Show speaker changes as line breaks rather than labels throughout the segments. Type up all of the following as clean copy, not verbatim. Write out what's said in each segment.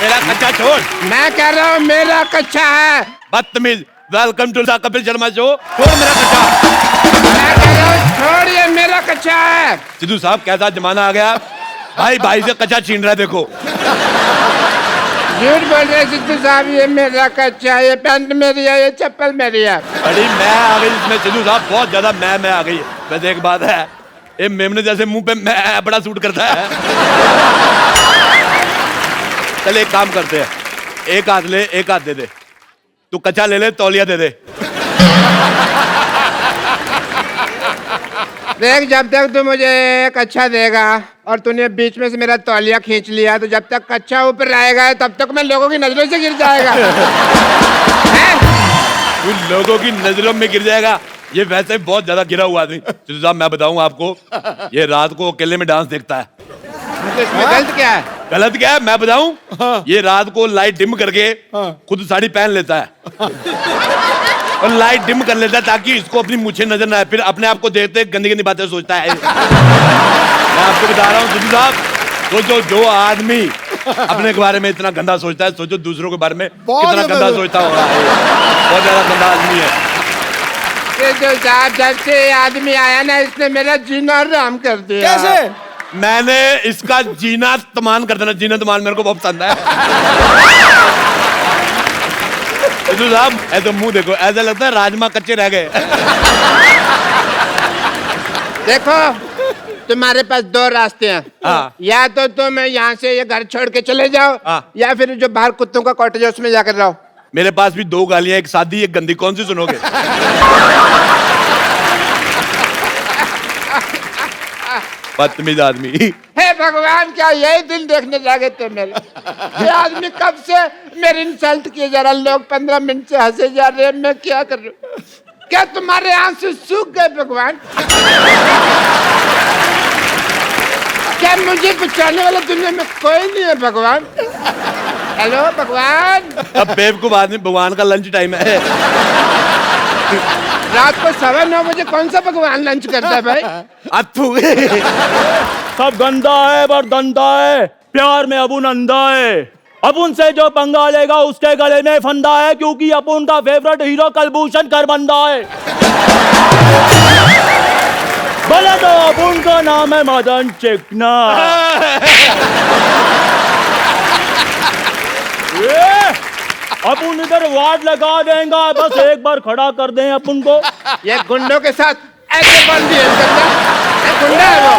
मेरा कच्चा छोड़।
मैं कह रहा हूँ मेरा कच्चा है।
बदतमीज। Welcome to the Kapil Sharma show. छोड़ मेरा कच्चा।
मैं कह रहा हूँ छोड़िए, मेरा कच्चा है।
सिद्धू साहब कैसा जमाना आ गया, भाई भाई से कच्चा छीन रहा है। देखो
झूठ बोल रहे सिद्धू साहब, ये मेरा कच्चा है, ये पैंट मेरी है, ये चप्पल मेरी है।
बड़ी मैं आ गई इसमें सिद्धू साहब, बहुत ज्यादा मैं आ गई। वैसे एक बात है, ये मेमने जैसे मुंह पे मैं बड़ा सूट करता है। चल एक काम करते हैं, एक हाथ ले एक हाथ दे दे। तू कच्चा ले ले, तौलिया दे दे।
देख, जब तक तू मुझे कच्चा देगा और तूने बीच में से मेरा तौलिया खींच लिया, तो जब तक कच्चा ऊपर रहेगा तब तक मैं लोगों की नजरों से गिर जाएगा।
तू लोगों की नजरों में गिर जाएगा। ये वैसे बहुत ज्यादा गिरा हुआ आदमी। सिद्धू साहब मैं बताऊं आपको, ये रात को अकेले में डांस देखता है।
तो इसमें गलत क्या है?
गलत क्या है मैं बताऊं? ये रात को लाइट डिम करके खुद साड़ी पहन लेता है और लाइट डिम कर लेता है ताकि इसको अपनी मुझे नजर ना आए। फिर अपने आप को देखते गंदी गंदी बातें सोचता है। मैं आपको बता रहा हूँ सिद्धू साहब, सोचो जो आदमी अपने के बारे में इतना गंदा सोचता है, सोचो दूसरों के बारे में कितना गंदा सोचता होगा। बहुत ज्यादा गंदा आदमी है।
सिद्धू साहब, जब से आदमी आया ना, इसने मेरा जीना हराम कर दिया।
कैसे?
मैंने इसका जीना तमान कर देना, जीना तमान मेरे को बहुत पसंद है। सिद्धू साहब ऐसे मुंह देखो, ऐसा लगता है राजमा कच्चे रह गए।
देखो, तुम्हारे पास दो रास्ते हैं।
हाँ।
या तो तुम यहाँ से ये घर छोड़ के चले जाओ,
हाँ।
या फिर जो बाहर कुत्तों का कॉटेज है उसमें जाकर रहो।
मेरे पास भी दो गालियां, एक सादी एक गंदी, कौन सी सुनोगे? बदतमीज आदमी।
हे भगवान, क्या यही दिन देखने जागे थे मेरे? ये आदमी कब से मेरी इंसल्ट किए जा रहा, लोग 15 मिनट से हंसे जा रहे हैं, मैं क्या कर रहा हूँ? क्या तुम्हारे आंसू सूख गए भगवान? क्या मुझे बचाने वाला दुनिया में कोई नहीं है भगवान? हेलो भगवान।
अब बेवकूफ आदमी, भगवान का लंच टाइम है।
रात को 9:15 बजे कौन सा भगवान लंच करता है भाई?
अथू।
सब गंदा है पर दंदा है, प्यार में अपुन अंधा है। अपुन से जो पंगा लेगा उसके गले में फंदा है, क्योंकि अपुन का फेवरेट हीरो कलभूषण करबंदा है। बोले तो अपुन का नाम है मदन चिकना। अपुन इधर वार्ड लगा देगा, बस एक बार खड़ा कर दें अपुन को।
ये गुंडों के साथ ऐसे बन दिए गुंडा है वो।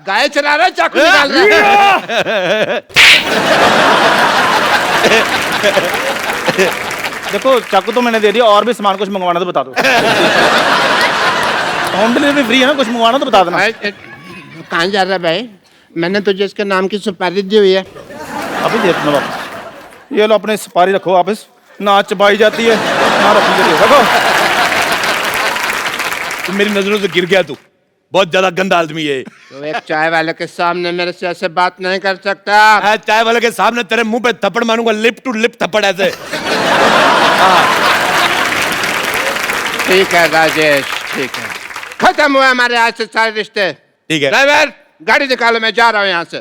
गाय चला रहा है, चाकू निकाल रहा है।
देखो चाकू तो मैंने दे दिया, और भी सामान कुछ मंगवाना तो बता दो। होम डिलीवरी फ्री है ना, कुछ मंगवाना तो बता देना।
कहाँ जा रहा है भाई? मैंने तुझे इसके नाम की सुपारी दी हुई है।
अभी दे देना वापस। ये लो अपने सुपारी रखो वापस, ना चबाई जाती है ना रखी जाती है। रखो।
तू मेरी नजरों से गिर गया, तू बहुत ज्यादा गंदा आदमी है।
तो एक चाय वाले के सामने मेरे से ऐसे बात नहीं कर सकता।
मैं चाय वाले के सामने तेरे मुंह पे थप्पड़ मारूंगा, लिप टू लिप थप्पड़ ऐसे।
ठीक है राजेश, ठीक है, खत्म हुआ हमारे आज से सारे रिश्ते।
ठीक है।
ड्राइवर, गाड़ी निकालो, मैं जा रहा हूँ यहाँ से।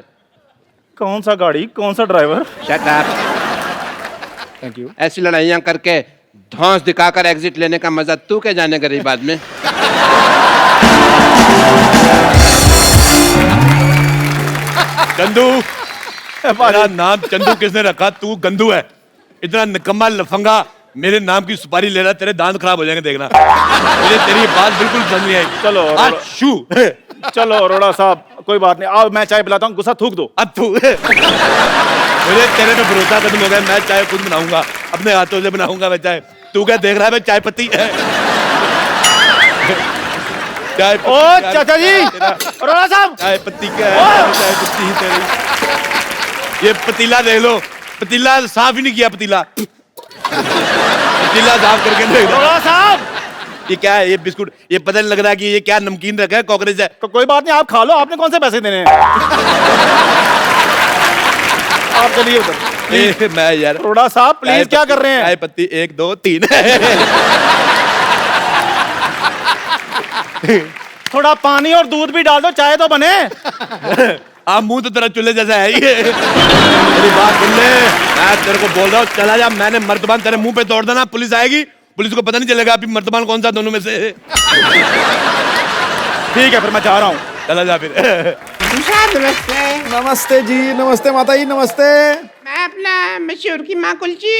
कौन सा गाड़ी, कौन सा driver?
Shut up.
Thank you.
ऐसी लड़ाइयाँ करके धौंस दिखाकर एग्जिट लेने का मजा तू क्या जाने गरीब आदमी।
चंदू, मेरा नाम चंदू किसने रखा? तू गंदू है। इतना निकम्मा लफंगा मेरे नाम की सुपारी ले रहा, तेरे दांत खराब हो जाएंगे देखना। मुझे तेरी बात बिल्कुल समझ नहीं आई।
चलो
अच्छू।
चलो अरोड़ा साहब, कोई बात नहीं, आओ मैं चाय पिलाता हूँ, गुस्सा थूक दो।
अथू। मुझे तेरे पे भरोसा खत्म हो गया। मैं चाय खुद बनाऊंगा, अपने हाथों से बनाऊंगा मैं चाय। तू क्या देख रहा है? मैं चाय पत्ती है। चाय पत्ती।
ओ चाचा जी, अरोड़ा साहब,
चाय पत्ती क्या है? चाय पत्ती ही तेरी। ये पतीला देख लो, पतीला साफ ही नहीं किया। पतीला साफ करके देख लो।
अरोड़ा साहब,
ये क्या है? ये बिस्कुट, ये पता नहीं लग रहा है कि ये क्या नमकीन रखा है, कॉकरोच है।
तो कोई बात नहीं, आप खा लो, आपने कौन से पैसे देने हैं? आप चलिए उधर।
मैं यार,
अरोड़ा साहब प्लीज, क्या कर रहे हैं?
चाय पत्ती 1 2 3।
थोड़ा पानी और दूध भी डाल दो, चाय तो बने।
आप मुंह तो तेरा चूल्हे जैसा है ये। मेरी बात सुन ले, मैं तेरे को बोल रहा हूँ चला जा। मैंने मर्तबान तेरे मुंह पे तोड़ देना, पुलिस आएगी, पुलिस को पता नहीं चलेगा अभी मर्तबान कौन सा दोनों में से है।
ठीक है फिर मैं जा रहा हूँ।
चला जा फिर।
नमस्ते।
नमस्ते जी, नमस्ते माता जी, नमस्ते।
मैं अपना मशहूर की माँ कुलची।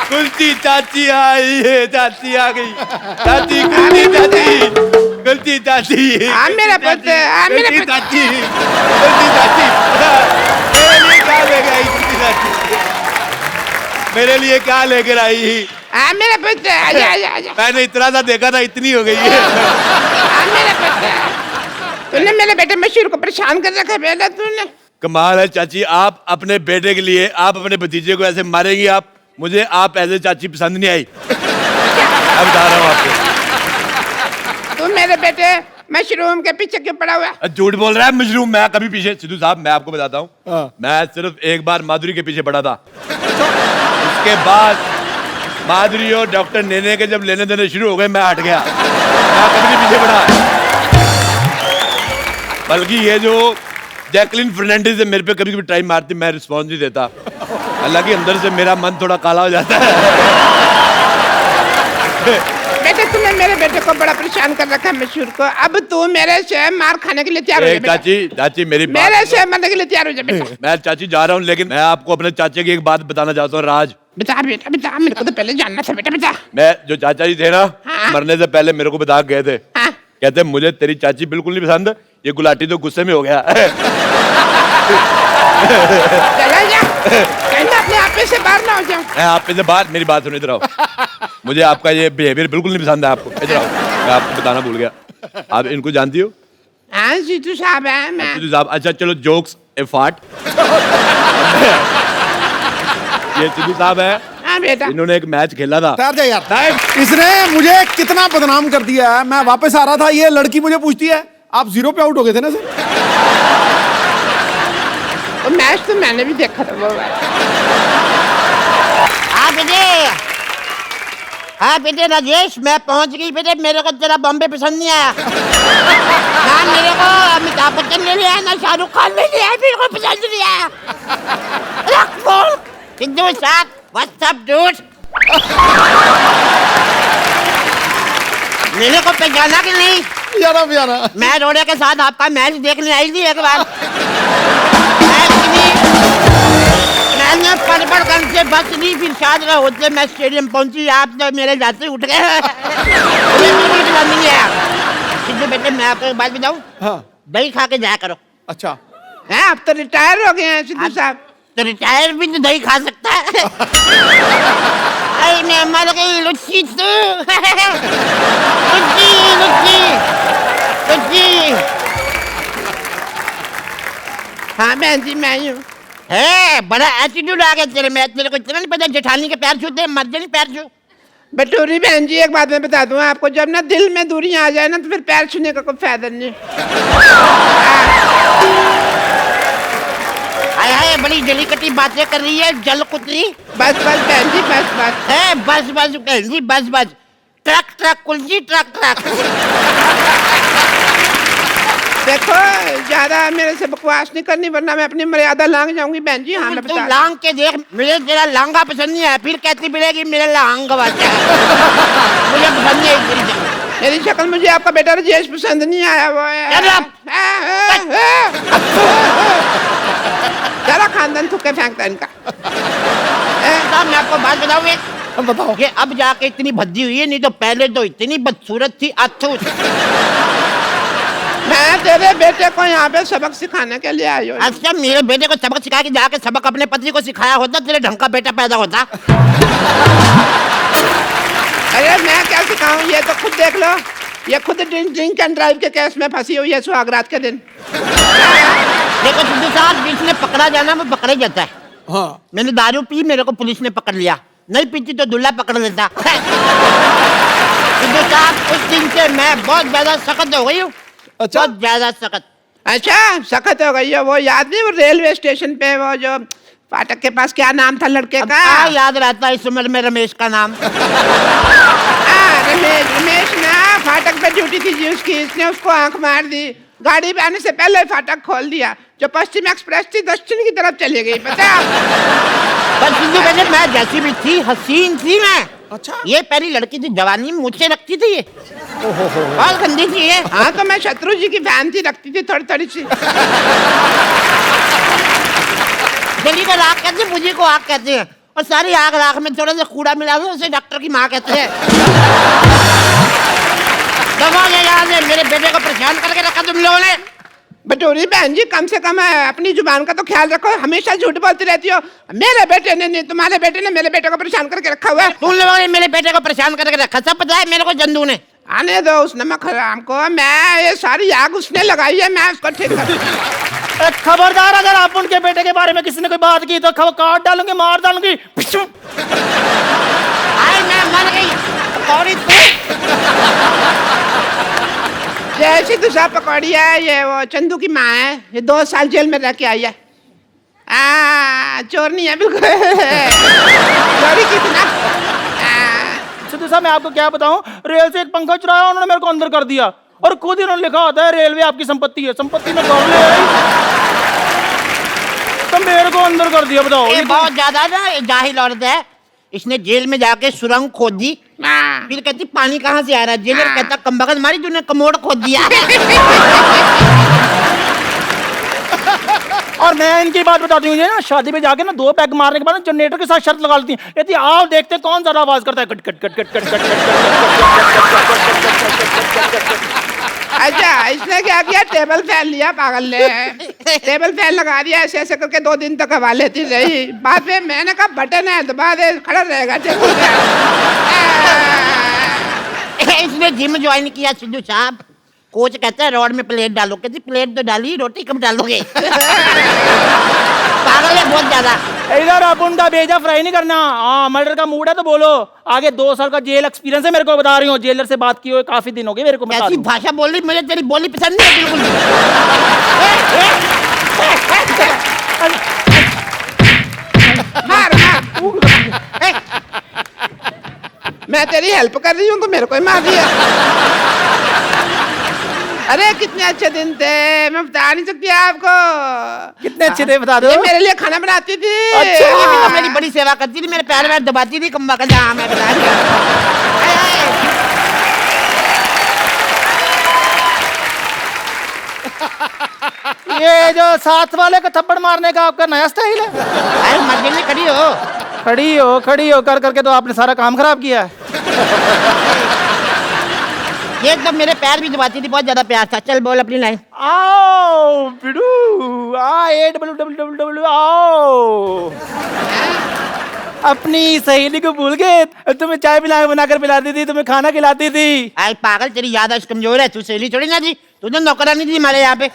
कुल्ची चाची आई है, चाची आ गई। चाची कुल्ची चाची, कुल्ची चाची।
हाँ मेरा पुत्र, हाँ मेरा
कुल्ची
पुत्र।
चाची, कुल्ची चाची। मेरे लिए क्या लेकर आई कुल्ची चाची? मेरे लिए क्या लेकर आई?
हाँ मेरा पुत्र, आजा आजा आजा।
मैंने इतना सा देखा था, इतनी हो गई है।
हाँ मेरा पुत्र। तूने मेरे बेटे मशहूर को परेशान कर रखा है बेटा तूने।
कमाल है चाची, आप अपने बेटे के लिए, आप अपने भतीजे को ऐसे मारेंगी आप? मुझे आप ऐसे चाची पसंद नहीं आई। अब बता रहा हूँ आपको।
तू मेरे बेटे मशरूम के पीछे क्यों पड़ा हुआ है?
झूठ बोल रहा है मशरूम, मैं कभी पीछे, सिद्धू साहब मैं आपको बताता हूँ, मैं सिर्फ एक बार माधुरी के पीछे पड़ा था। उसके बाद माधुरी और डॉक्टर नेने के जब लेने देने शुरू हो गए, मैं हट गया, मैं कभी नहीं पीछे पड़ा। बल्कि ये जो जैकलिन फर्नांडिस है मेरे पे कभी कभी टाइम मारती, मैं रिस्पॉन्स नहीं देता, हालांकि अंदर से मेरा मन थोड़ा काला हो जाता है।
बेटे तूने मेरे बेटे को बड़ा परेशान कर रखा है मशहूर को। अब तू मेरे से मार खाने के लिए तैयार हो जा बेटा।
चाची चाची मेरी बात,
मेरे से मरने के लिए तैयार हो जा बेटा।
मैं चाची जा रहा हूँ, लेकिन मैं आपको अपने चाचे की एक बात बताना चाहता हूँ। राज
बता बेटा बता, मेरे को तो पहले जानना था बेटा बता।
मैं जो चाचा जी थे ना,
हाँ।
मरने से पहले मेरे को बता के गए थे,
हाँ।
कहते मुझे तेरी चाची बिल्कुल नहीं पसंद, ये गुलाटी तो गुस्से में हो गया।
चला जा, कहीं मैं अपने आप से बाहर ना हो जाऊं।
मैं आप पे से बात, मेरी बात सुन, इधर आओ। मुझे आपका ये बिहेवियर बिल्कुल नहीं पसंद है आपको, इधर आओ। मैं आपको बताना भूल गया, आप इनको जानती हो?
हाँ जीतू साहब है मैं।
सिद्धू साहब, अच्छा चलो जोक्स ए फाट। ये सिद्धू साहब है,
हाँ बेटा।
इन्होंने एक मैच खेला था।
ठहर जा यार, इसने मुझे कितना बदनाम कर दिया है। मैं वापस आ रहा था, ये लड़की मुझे पूछती है आप 0 पे आउट हो गए थे ना सर?
वो मैच तो मैंने भी देखा था वो वाला।
हाँ बेटे, हाँ बेटे राजेश, मैं पहुंच गई बेटे। मेरे को तेरा बॉम्बे पसंद नहीं आया ना, मेरे को अमिताभ बच्चन ले लिया ना शाहरुख खान ले लिया, मेरे को पसंद नहीं आया। रख फोन। सिद्धू साहब, व्हाट्स अप डूड? मेरे को पहचाना कि नहीं?
यारा प्यारा,
मैं रोड़े के साथ आपका मैच देखने आई थी एक बार। मैंने पड़गंज से बस ली, फिर शायद होते मैं स्टेडियम पहुंची, आप तो मेरे जाते उठ गए। मुझे बिल्कुल पसंद नहीं आया। सिद्धू बेटे मैं आपको एक बात बताऊं,
हाँ
दही खा के जाया करो।
अच्छा,
हैं अब तो रिटायर हो गए हैं सिद्धू साहब।
तो रिटायर भी तो दही खा सकता है। अरे मैं मर गई लुच्ची तू। लुच्ची लुच्ची लुच्ची।
हाँ बहन जी मैं ही हूँ।
है बड़ा एटीट्यूड आ गया तेरे में। तेरे को इतना नहीं पता जेठानी के पैर छूते मर जानी पैर छू।
बटूरी बहन जी एक बात मैं बता दूं आपको, जब ना दिल में दूरियां आ जाए ना तो फिर पैर छूने का कोई फायदा नहीं।
हाय हाय बड़ी जलीकटी बातें कर रही है जल कुतरी।
बस बस बहन जी बस बस।
है बस बस बहन जी बस बस। ट्रक ट्रक कुलजी ट्रक ट्रक।
देखो ज्यादा मेरे से बकवास नहीं करनी वरना मैं अपनी मर्यादा लांग जाऊंगी बहन जी। हाँ मैं
तू
बता।
लांग के देख, मुझे तेरा लांगा पसंद नहीं है, फिर कहती मिलेगी मेरे लांग वाचा। मुझे पसंद नहीं है तेरी शक्ल।
मेरी शक्ल, मुझे आपका बेटा राजेश पसंद नहीं आया। वो
चल अब।
सारा खानदान थूके फेंकता है इनका।
साहब मैं आपको बात बताऊं एक,
बताओ।
ये अब जाके इतनी भद्दी हुई है, नहीं तो पहले तो इतनी बदसूरत थी अथू।
मैं तेरे बेटे को यहाँ पे सबक सिखाने के लिए आई हूँ।
अच्छा मेरे बेटे को सबक सिखा के जाके सबक अपने पति को सिखाया होता, तेरे ढंग का बेटा पैदा होता।
अरे मैं क्या सिखाऊं, ये तो खुद देख लो, ये खुद ड्रिंक एंड ड्राइव के केस में फंसी हुई है सुहागरात के दिन।
देखो सिद्धू साहब, जिसने पकड़ा जाना वो पकड़ा जाता है।
हाँ
मैंने दारू पी, मेरे को पुलिस ने पकड़ लिया, नहीं पीती तो दूल्हा पकड़ लेता। सिद्धू साहब उस दिन से मैं बहुत ज्यादा सख्त हो गई हूँ।
अच्छा,
बहुत ज्यादा सख्त।
अच्छा सख्त हो गई है। वो याद नहीं, वो रेलवे स्टेशन पे वो जो फाटक के पास क्या नाम था लड़के का?
याद रहता है इस उम्र में रमेश का नाम।
रमेश ना, फाटक पे ड्यूटी थी जी उसकी, इसने उसको आंख मार दी। गाड़ी पे आने से पहले ही फाटक खोल दिया। जो पश्चिम एक्सप्रेस थी दक्षिण की तरफ चली गई, पता है?
पर सिद्धू बेटे मैं जैसी भी थी हसीन थी मैं।
अच्छा।
ये पहली लड़की थी, जवानी में मुझसे रखती थी ये। बहुत गंदी थी ये।
हाँ तो मैं शत्रु जी की फैन थी, रखती थी थोड़ी थोड़ी सी।
दिल्ली को राख कहते हैं, मुझे को आग कहते हैं, और सारी आग राख में थोड़ा सा कूड़ा मिला दो उसे डॉक्टर की माँ कहते हैं। दबा ले यहाँ से, मेरे बेटे को परेशान करके रखा तुम लोगों ने।
बटोरी बहन जी कम से कम अपनी जुबान का तो ख्याल रखो, हमेशा झूठ बोलती रहती हो। मेरे बेटे ने नहीं, तुम्हारे बेटे ने मेरे बेटे को परेशान करके रखा हुआ है।
तुम लोगों ने मेरे बेटे को परेशान करके रखा, सब पता है मेरे को जंदू ने।
आने दो उस नमक हराम को, मैं ये सारी आग उसने लगाई है, मैं उसको ठीक कर।
खबरदार, अगर आप उनके बेटे के बारे में किसी ने कोई बात की तो काट डालूंगी, मार डालूंगी।
आई मैं मर गई। पकौड़ी तू।
जैसी दूसरा पकौड़ी है, ये वो चंदू की माँ है, ये 2 साल जेल में रह के आई है। चोर नहीं है बिल्कुल। चोरी की थी ना।
सिद्धू साहब मैं आपको क्या बताऊं, रेल से एक पंखा चुराया उन्होंने, मेरे को अंदर कर दिया, और खुद ही उन्होंने लिखा होता है रेलवे आपकी संपत्ति है, संपत्ति में कर ले तो मेरे को अंदर कर दिया। बताओ
ये बहुत ज्यादा ना जाहिल औरत है। इसने जेल में जाके सुरंग खोद दी, फिर कहती पानी कहाँ से आ रहा है। जेलर कहता कमबख्त मारी तूने कमोड खोद दिया।
और मैं इनकी बात बताती हूँ, ना शादी पे जाके ना 2 पैग मारने के बाद जनरेटर के साथ शर्त लगा लेती है, कहती आओ देखते कौन ज्यादा आवाज करता है, cut cut cut cut cut cut cut.
अच्छा इसने क्या किया, टेबल फैन लिया पागल ने, टेबल फैन लगा दिया, ऐसे ऐसे करके 2 दिन तक हवा लेती रही। बाद में मैंने कहा बटन है दबा दे, खड़ा रहेगा टेबल फैन।
इसने जिम ज्वाइन किया सिद्धू साहब। कोच कहता है रॉड में प्लेट डालो, कहती प्लेट तो डाली, रोटी कब डालोगे। पागल है बहुत ज्यादा।
इधर आप उनका भेजा फ्राई नहीं करना। हाँ मर्डर का मूड है तो बोलो। आगे 2 साल का जेल एक्सपीरियंस है, मेरे को बता रही हूँ, जेलर से बात की हुई काफी दिन हो गए मेरे को।
ऐसी भाषा बोल रही, मुझे तेरी बोली पसंद नहीं है बिल्कुल।
मार मार। मैं तेरी हेल्प कर रही हूँ तो मेरे को ही मार दिया। अरे कितने अच्छे दिन थे, मैं बता नहीं सकती आपको।
कितने अच्छे थे बता दो।
ये मेरे लिए खाना बनाती थी।
अच्छा, ये भी तो मेरी बड़ी सेवा करती थी, मेरे पैर में दबाती थी कम्बा का। हाँ मैं बता रही हूँ।
ये जो साथ वाले को थप्पड़ मारने का आपका नया स्टाइल है।
अरे मत गिरने खड़ी हो।
खड़ी हो कर करके तो आपने सारा काम खराब किया है।
ये तो मेरे पैर भी दबाती थी, बहुत ज्यादा प्यार था। चल बोल अपनी लाइन।
आओ बिडू आ AWWW आओ। अपनी सहेली को भूल गए, तुम्हें चाय बनाकर पिलाती थी, तुम्हें खाना खिलाती थी।
आई पागल तेरी याददाश्त कमजोर है, तू सहेली थोड़ी ना थी, तू तो नौकरानी थी हमारे यहाँ पे।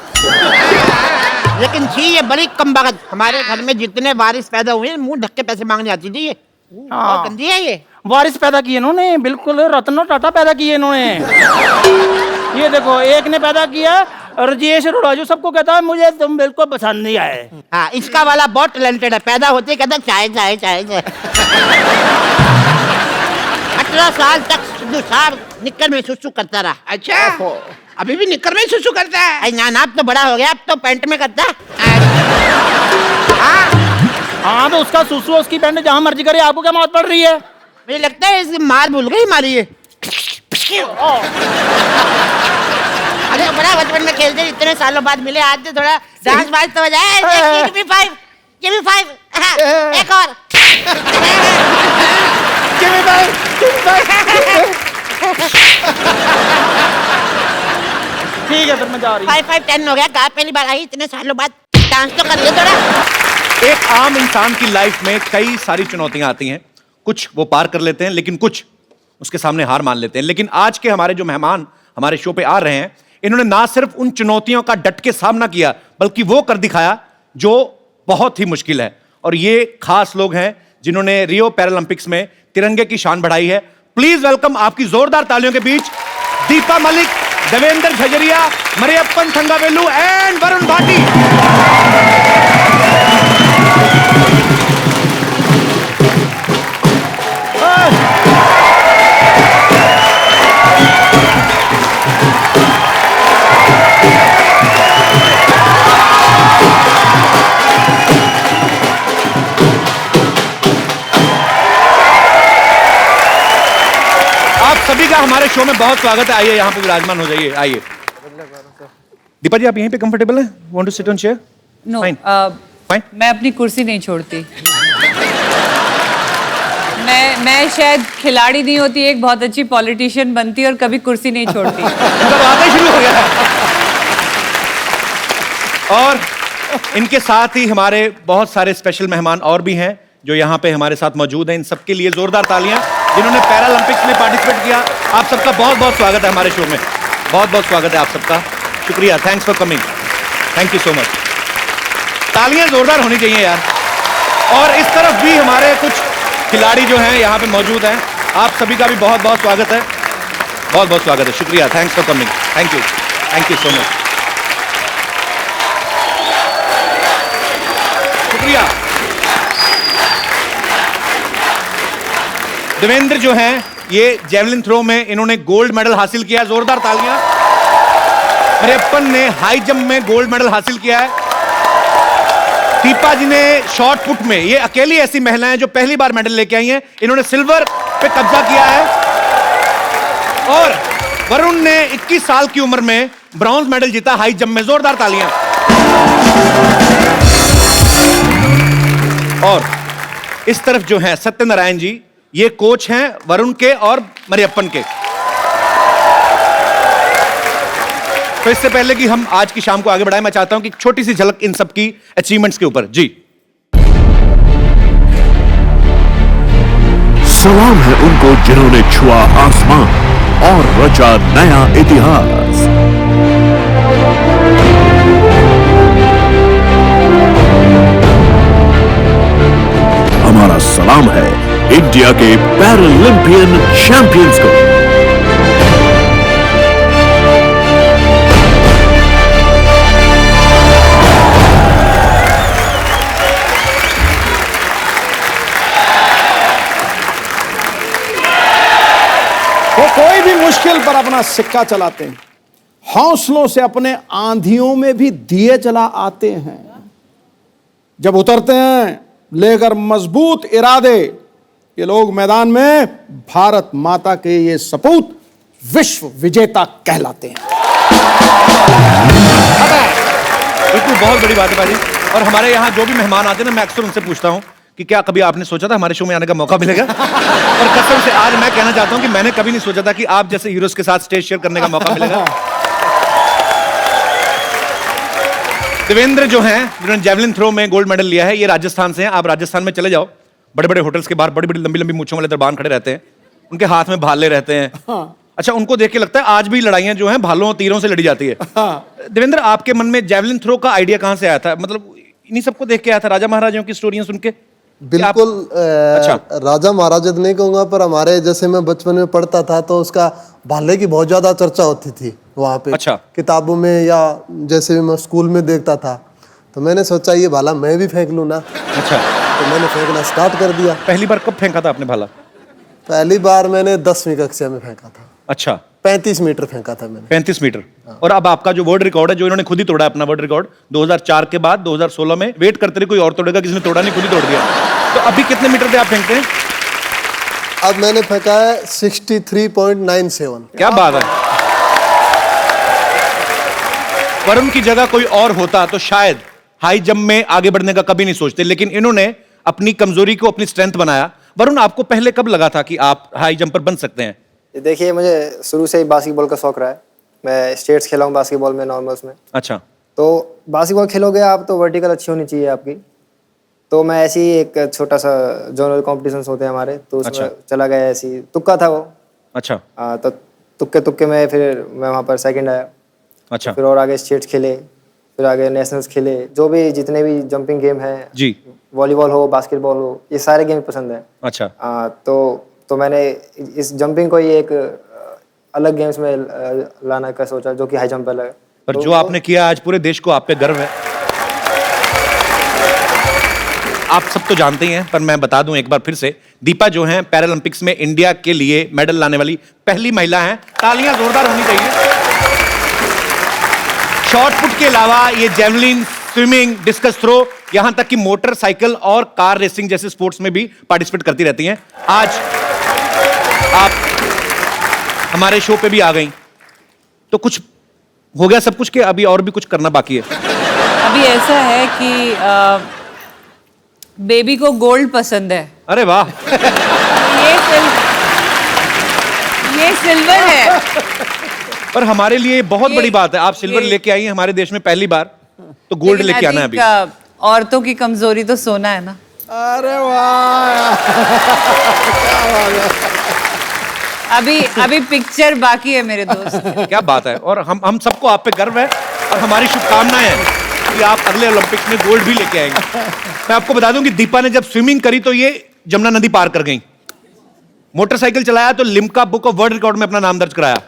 लेकिन थी ये बड़ी कमबख्त। हमारे घर में जितने वारिस पैदा हुए मुंह ढक के पैसे मांगने आती थी ये। बहुत गंदी है ये।
वारिस पैदा किए इन्होंने, बिल्कुल रत्न टाटा पैदा किए इन्होंने। ये देखो एक ने पैदा किया राजेश अरोड़ा, जो सबको कहता है मुझे तुम बिल्कुल पसंद नहीं आए।
हाँ इसका वाला बहुत टैलेंटेड है, पैदा होते ही कहता चाय चाय चाय चाय। 18 साल तक सिद्धू साहब निक्कर में सुसु करता रहा।
अच्छा अभी भी निक्कर में सुसु करता है?
अरे ना अब तो बड़ा हो गया, अब तो पैंट में करता है।
हाँ तो उसका सुसु उसकी पैंट जहाँ मर्जी करे, आपको क्या मौत पड़ रही है?
मुझे लगता है इसकी मार भूल गई हमारी ये। अरे तो बड़ा बचपन में खेलते, इतने सालों बाद मिले, आज तो थोड़ा डांस वांस तो बजाए। Give me five, give me five, एक और।
Give me five. ठीक है फिर मैं जा रही हूँ।
5 5 10 हो गया। कहा पहली बार आई इतने सालों बाद, डांस तो कर ले थोड़ा।
एक आम इंसान की लाइफ में कई सारी चुनौतियां आती हैं, कुछ वो पार कर लेते हैं लेकिन कुछ उसके सामने हार मान लेते हैं। लेकिन आज के हमारे जो मेहमान हमारे शो पे आ रहे हैं, इन्होंने ना सिर्फ उन चुनौतियों का डट के सामना किया, बल्कि वो कर दिखाया जो बहुत ही मुश्किल है। और ये खास लोग हैं जिन्होंने रियो पैरालंपिक्स में तिरंगे की शान बढ़ाई है। प्लीज वेलकम आपकी जोरदार तालियों के बीच दीपा मलिक, देवेंद्र झजरिया, मरियप्पन थंगावेलू एंड वरुण भाटी। हमारे शो में बहुत स्वागत है। आइए यहाँ पे विराजमान हो जाइए, आइए। दीपा जी आप यहीं पे कंफर्टेबल हैं? Want to sit on chair?
No,
Fine.
मैं अपनी कुर्सी नहीं छोड़ती। मैं शायद खिलाड़ी नहीं होती, एक बहुत अच्छी पॉलिटिशियन बनती और कभी कुर्सी नहीं छोड़ती।
मतलब आते शुरू हो गया। और इनके साथ ही हमारे बहुत सारे स्पेशल मेहमान और भी हैं जो यहाँ पे हमारे साथ मौजूद हैं। इन सबके लिए जोरदार तालियां, जिन्होंने पैरालंपिक्स में पार्टिसिपेट किया। आप सबका बहुत बहुत स्वागत है हमारे शो में। बहुत बहुत स्वागत है आप सबका। शुक्रिया, thanks for coming, thank you so much. तालियां जोरदार होनी चाहिए यार। और इस तरफ भी हमारे कुछ खिलाड़ी जो हैं यहाँ पे मौजूद हैं। आप सभी का भी बहुत बहुत स्वागत है, बहुत बहुत स्वागत है। शुक्रिया, thanks for coming, thank you so much. शुक्रिया। देवेंद्र जो हैं ये जेवलिन थ्रो में इन्होंने गोल्ड मेडल हासिल किया, जोरदार तालियां। मरियप्पन ने हाई जंप में गोल्ड मेडल हासिल किया है। दीपा जी ने शॉर्ट पुट में, ये अकेली ऐसी महिला हैं जो पहली बार मेडल लेके आई हैं, इन्होंने सिल्वर पे कब्जा किया है। और वरुण ने 21 साल की उम्र में ब्रॉन्ज मेडल जीता हाई जंप में, जोरदार तालियां। और इस तरफ जो है सत्यनारायण जी, ये कोच हैं वरुण के और मरियप्पन के। तो इससे पहले कि हम आज की शाम को आगे बढ़ाएं, मैं चाहता हूं कि एक छोटी सी झलक इन सब की अचीवमेंट्स के ऊपर। जी,
सलाम है उनको जिन्होंने छुआ आसमान और रचा नया इतिहास। हमारा सलाम है इंडिया के पैरालंपियन चैंपियंस को।
वो कोई भी मुश्किल पर अपना सिक्का चलाते हैं, हौसलों से अपने आंधियों में भी दिए चला आते हैं। जब उतरते हैं लेकर मजबूत इरादे, ये लोग मैदान में भारत माता के ये सपूत विश्व विजेता कहलाते हैं।
बिल्कुल, बहुत बड़ी बात है भाई। और हमारे यहाँ जो भी मेहमान आते हैं ना, मैं अक्सर उनसे पूछता हूँ कि क्या कभी आपने सोचा था हमारे शो में आने का मौका मिलेगा? और कसम से आज मैं कहना चाहता हूँ कि मैंने कभी नहीं सोचा था कि आप जैसे हीरोज के साथ स्टेज शेयर करने का मौका मिलेगा। देवेंद्र जो हैं, जिन्होंने जेवलिन थ्रो में गोल्ड मेडल लिया है, ये राजस्थान से हैं। आप राजस्थान में चले जाओ, बड़े बड़े होटल्स के बाहर बड़ी बड़ी लंबी लंबी मूंछों वाले दरबान खड़े रहते हैं, उनके हाथ में भाले रहते हैं। अच्छा, उनको देख के लगता है आज भी लड़ाइयां जो हैं भालों और तीरों से लड़ी जाती है। देवेंद्र, आपके मन में जेवलिन थ्रो का आइडिया कहां से आया था? मतलब इन्हीं सबको देख के आया था, राजा महाराजाओं की स्टोरियां सुन के?
बिल्कुल।
अच्छा।
राजा महाराजा तो नहीं कहूंगा, पर हमारे जैसे मैं बचपन में पढ़ता था तो उसका भाले की बहुत ज्यादा चर्चा होती थी वहाँ पे।
अच्छा।
किताबों में या जैसे भी मैं स्कूल में देखता था, तो मैंने सोचा ये भाला मैं भी फेंक लूँ ना।
अच्छा।
तो मैंने फेंकना स्टार्ट कर दिया।
पहली बार कब फेंका था आपने भाला?
पहली बार मैंने 10वीं कक्षा में फेंका था।
अच्छा,
35 मीटर फेंका था मैंने।
35 मीटर। और अब आपका जो वर्ल्ड रिकॉर्ड है, जो इन्होंने खुद ही तोड़ा अपना वर्ल्ड रिकॉर्ड 2004 के बाद 2016 में, वेट करते रहे कोई और तोड़ेगा, किसी ने तोड़ा नहीं, खुद ही तोड़ दिया। तो अभी कितने मीटर पे आप फेंकते हैं?
अब मैंने फेंका है 63.97।
क्या बात है। वरुण की जगह कोई और होता तो शायद हाई जंप में आगे बढ़ने का कभी नहीं सोचते, लेकिन इन्होंने अपनी कमजोरी को अपनी स्ट्रेंथ बनाया। वरुण, आपको पहले कब लगा था कि आप हाई जंपर बन सकते हैं?
देखिए, मुझे शुरू से ही बास्केटबॉल का शौक रहा है। मैं स्टेट्स खेला हूँ बास्केटबॉल में, नॉर्मल्स में।
अच्छा।
तो बास्केटबॉल खेलोगे आप तो वर्टिकल अच्छी होनी चाहिए आपकी। तो मैं ऐसे ही एक छोटा सा जोनल कॉम्पिटिशन्स होते हैं हमारे, तो उसमें
अच्छा।
चला गया, ऐसी तुक्का था वो।
अच्छा।
तो तुक्के में फिर मैं वहाँ पर सेकंड आया।
अच्छा।
फिर और आगे स्टेट्स खेले, फिर आगे नेशनल्स खेले। जो भी जितने भी जंपिंग गेम हैं
जी,
वॉलीबॉल हो, बास्केटबॉल हो, ये सारे गेम पसंद है।
अच्छा।
तो मैंने इस जंपिंग को ही एक अलग गेम्स में लाना का सोचा, जो कि हाई जंप अलग है।
पर जो आपने किया, आज पूरे देश को आप पे गर्व है। आप सब तो जानते ही हैं, पर मैं बता दूं एक बार फिर से, दीपा जो हैं पैरालंपिक्स में इंडिया के लिए मेडल लाने वाली पहली महिला हैं। तालियां जोरदार होनी चाहिए। शॉर्ट पुट के अलावा ये जेवलिन, स्विमिंग, डिस्कस थ्रो, यहां तक कि मोटरसाइकिल और कार रेसिंग जैसे स्पोर्ट्स में भी पार्टिसिपेट करती रहती हैं। आज आप हमारे शो पे भी आ गई, तो कुछ हो गया सब कुछ के अभी और भी कुछ करना बाकी है?
अभी ऐसा है कि बेबी को गोल्ड पसंद है।
अरे वाह।
ये सिल्वर है।
पर हमारे लिए बहुत
ये-
बड़ी बात है, आप सिल्वर
ये-
लेके आई हैं हमारे देश में पहली बार, तो गोल्ड
लेकिन
लेके
I
आना है
think,
अभी।
औरतों की कमजोरी तो सोना है ना।
अरे वाह,
अभी पिक्चर बाकी है मेरे दोस्त।
क्या बात है। और हम सबको आप पे गर्व है और हमारी शुभकामनाएं हैं कि आप अगले ओलंपिक्स में गोल्ड भी लेके आएंगे। मैं आपको बता दूं कि दीपा ने जब स्विमिंग करी तो ये जमुना नदी पार कर गई, मोटरसाइकिल चलाया तो Limca book of world record में अपना नाम दर्ज कराया,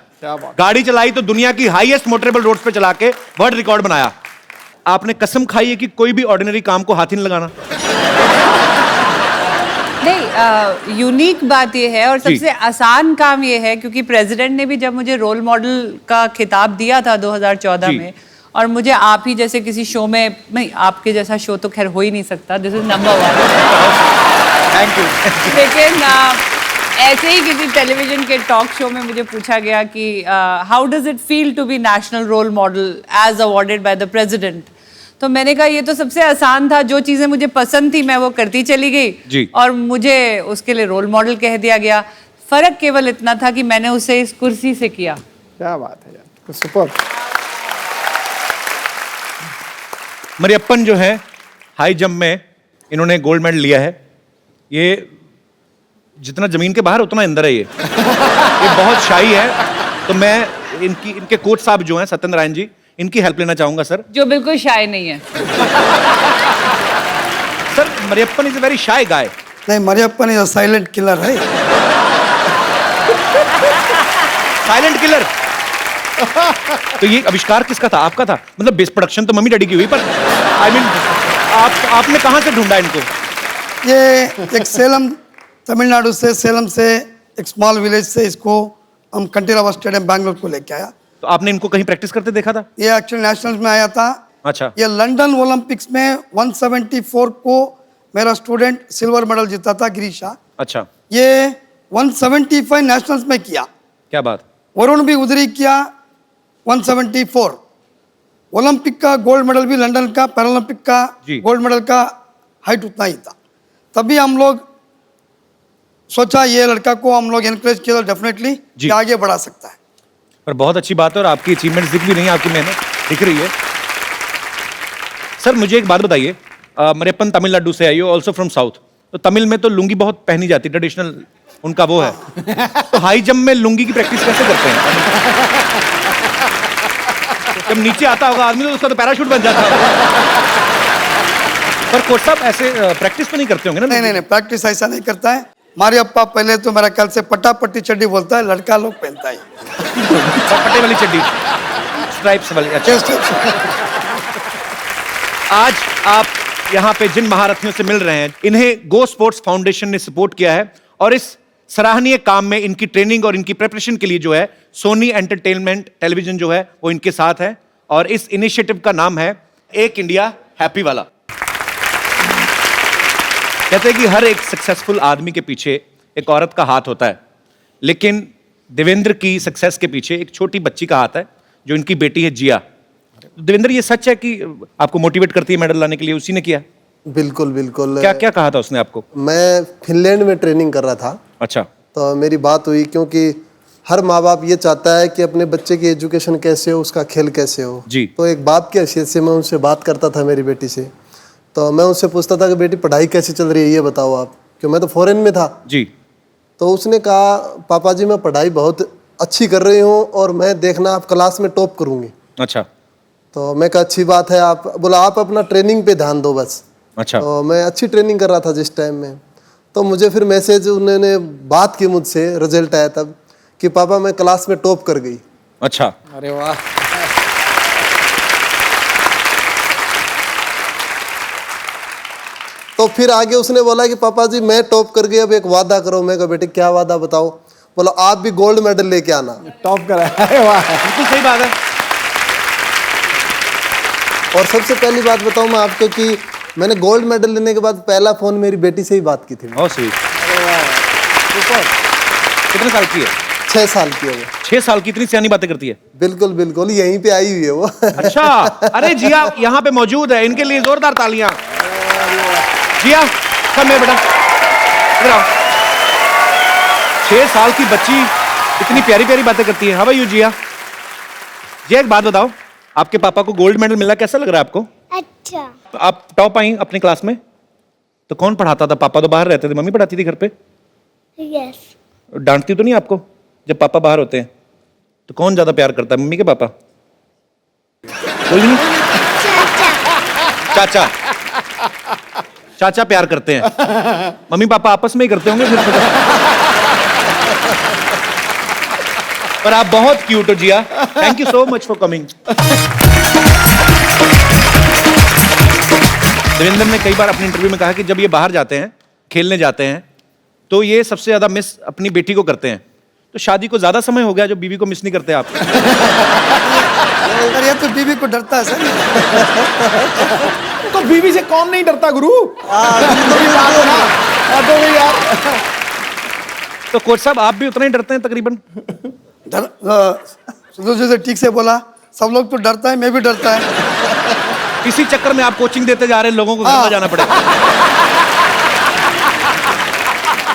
गाड़ी चलाई तो दुनिया की हाईएस्ट मोटरेबल रोड्स पे चला के वर्ल्ड रिकॉर्ड बनाया। आपने कसम खाई है कि कोई भी ऑर्डिनरी काम को हाथ ही नहीं लगाना।
नहीं, यूनिक बात ये है और
जी।
सबसे आसान काम ये है, क्योंकि प्रेसिडेंट ने भी जब मुझे रोल मॉडल का खिताब दिया था 2014
जी।
में, और मुझे आप ही जैसे किसी शो में, नहीं आपके जैसा शो तो खैर हो ही नहीं सकता, this is number 1,
thank you.
लेकिन ऐसे ही किसी टेलीविजन के टॉक शो में मुझे पूछा गया कि how does it feel to be national role model as awarded by the president. तो मैंने कहा ये तो सबसे आसान था, जो चीजें मुझे पसंद थी मैं वो करती चली
जी।
गई और मुझे उसके लिए रोल मॉडल कह दिया गया। फर्क केवल इतना था कि मैंने उसे इस कुर्सी से किया।
क्या बात है यार, सुपर।
मरियप्पन जो है हाई जंप में इन्होंने गोल्ड मेडल लिया है। ये जितना जमीन के बाहर उतना अंदर है ये बहुत शाई है। तो मैं इनके कोच साहब जो हैं सत्यनारायण जी, इनकी हेल्प लेना चाहूंगा सर।
जो बिल्कुल शाय नहीं है।
Sir Mariyappan is a very shy guy.
नहीं, मरियप्पन इज साइलेंट किलर है।
Silent killer. तो ये आविष्कार किसका था? आपका था? मतलब बेस प्रोडक्शन तो मम्मी डैडी की हुई, पर आई मीन आपने कहां से ढूंढा इनको?
ये एक सेलम, तमिलनाडु से, सेलम से एक स्मॉल विलेज से इसको हम कंटीरावा स्टेडियम बैंगलोर को लेके आया।
तो आपने इनको कहीं प्रैक्टिस करते देखा था?
ये एक्चुअली नेशनल्स में आया था।
अच्छा।
ये लंदन ओलंपिक्स में 174 को मेरा स्टूडेंट सिल्वर मेडल जीता था, गिरीशा।
अच्छा,
ये 175 नेशनल्स में किया।
क्या बात।
वरुण भी उधर ही किया 174। ओलंपिक का गोल्ड मेडल भी लंदन का, पैरालंपिक का
जी।
गोल्ड मेडल का हाइट उतना ही था। तभी हम लोग सोचा ये लड़का को हम लोग एनकरेज किया डेफिनेटली
जी।
कि आगे बढ़ा सकता है।
पर बहुत अच्छी बात है और आपकी अचीवमेंट्स दिख भी रही है, आपकी मेहनत दिख रही है। सर मुझे एक बात बताइए, मरियप्पन तमिलनाडु से आई हो, ऑल्सो फ्रॉम साउथ, तो तमिल में तो लुंगी बहुत पहनी जाती, ट्रेडिशनल उनका वो है। तो हाई जंप में लुंगी की प्रैक्टिस कैसे करते हैं? जब नीचे आता होगा आदमी तो उसका तो पैराशूट बन जाता होगा। पर कोच साहब ऐसे प्रैक्टिस तो नहीं करते होंगे ना?
नहीं नहीं नहीं, प्रैक्टिस ऐसा नहीं करता है। मारियप्पा पहले तो मेरा ख्याल से पट्टी चड्डी बोलता है, लड़का लोग पहनता है
पट्टे वाली चड्डी, स्ट्राइप्स वाली। अच्छा। आज आप यहाँ पे जिन महारथियों से मिल रहे हैं, इन्हें गो स्पोर्ट्स फाउंडेशन ने सपोर्ट किया है और इस सराहनीय काम में इनकी ट्रेनिंग और इनकी प्रिपरेशन के लिए जो है सोनी एंटरटेनमेंट टेलीविजन जो है वो इनके साथ है और इस इनिशिएटिव का नाम है एक इंडिया हैप्पी वाला। कहते हैं कि हर एक सक्सेसफुल आदमी के पीछे एक औरत का हाथ होता है, लेकिन देवेंद्र की सक्सेस के पीछे एक छोटी बच्ची का हाथ है जो इनकी बेटी है जिया। देवेंद्र ये सच है कि आपको मोटिवेट करती है मेडल लाने के लिए? उसी ने किया?
बिल्कुल बिल्कुल।
क्या क्या कहा था उसने आपको?
मैं फिनलैंड में ट्रेनिंग कर रहा था।
अच्छा।
तो मेरी बात हुई, क्योंकि हर माँ बाप ये चाहता है कि अपने बच्चे की एजुकेशन कैसे हो, उसका खेल कैसे हो
जी।
तो एक बाप की हैसियत से मैं उनसे बात करता था मेरी बेटी से। तो मैं उससे पूछता था कि बेटी पढ़ाई कैसी चल रही है ये बताओ आप, क्यों मैं तो फॉरेन में था
जी।
तो उसने कहा पापा जी मैं पढ़ाई बहुत अच्छी कर रही हूँ और मैं देखना आप क्लास में टॉप करूँगी।
अच्छा।
तो मैं कहा अच्छी बात है। आप बोला आप अपना ट्रेनिंग पे ध्यान दो बस।
अच्छा।
तो मैं अच्छी ट्रेनिंग कर रहा था जिस टाइम में, तो मुझे फिर मैसेज उन्होंने बात की मुझसे, रिजल्ट आया तब कि पापा मैं क्लास में टॉप कर गई।
अच्छा।
अरे वाह।
तो फिर आगे उसने बोला कि पापा जी मैं टॉप कर गई, अब एक वादा करो। मैं कहा बेटे क्या वादा बताओ? बोला आप भी गोल्ड मेडल लेके आना।
टॉप करा। अरे वाह,
बिल्कुल सही बात है।
और सबसे पहली बात बताऊं मैं आपको कि मैंने गोल्ड मेडल लेने के बाद पहला फोन मेरी बेटी से ही बात की थी।
बहुत सही। कितने साल की है?
6 साल की है वो।
6 साल की, इतनी सियानी बातें करती है।
बिल्कुल बिल्कुल, यहीं पे आई हुई है वो।
अच्छा, अरे जिया यहाँ पे मौजूद है, इनके लिए जोरदार तालियां। जिया कम है बेटा, इधर आओ। 6 साल की बच्ची इतनी प्यारी प्यारी बातें करती है। हाउ आर यू जिया? जिया एक बात बताओ, आपके पापा को गोल्ड मेडल मिला, कैसा लग रहा है आपको?
अच्छा।
तो आप टॉप आई अपनी क्लास में, तो कौन पढ़ाता था? पापा तो बाहर रहते थे, मम्मी पढ़ाती थी घर पे?
यस।
डांटती तो नहीं आपको जब पापा बाहर होते हैं? तो कौन ज्यादा प्यार करता है, मम्मी के पापा? कोई नहीं? चाचा। चाचा प्यार करते हैं, मम्मी पापा आपस में ही करते होंगे फिर। पर आप बहुत क्यूट हो Jiya, thank you so much for coming. Devendra ने कई बार अपने इंटरव्यू में कहा कि जब ये बाहर जाते हैं, खेलने जाते हैं, तो ये सबसे ज्यादा मिस अपनी बेटी को करते हैं। तो शादी को ज्यादा समय हो गया जो बीवी को मिस नहीं करते आप?
अरे ये तो बीवी को डरता है सर।
तो बीवी से कौन नहीं डरता गुरु?
तो कोच साहब आप भी उतना ही डरते हैं तकरीबन?
सुधीर जी से ठीक से बोला, सब लोग तो डरता है, मैं भी डरता है।
इसी चक्कर में आप कोचिंग देते जा रहे हैं, लोगों को घर में जाना पड़ेगा।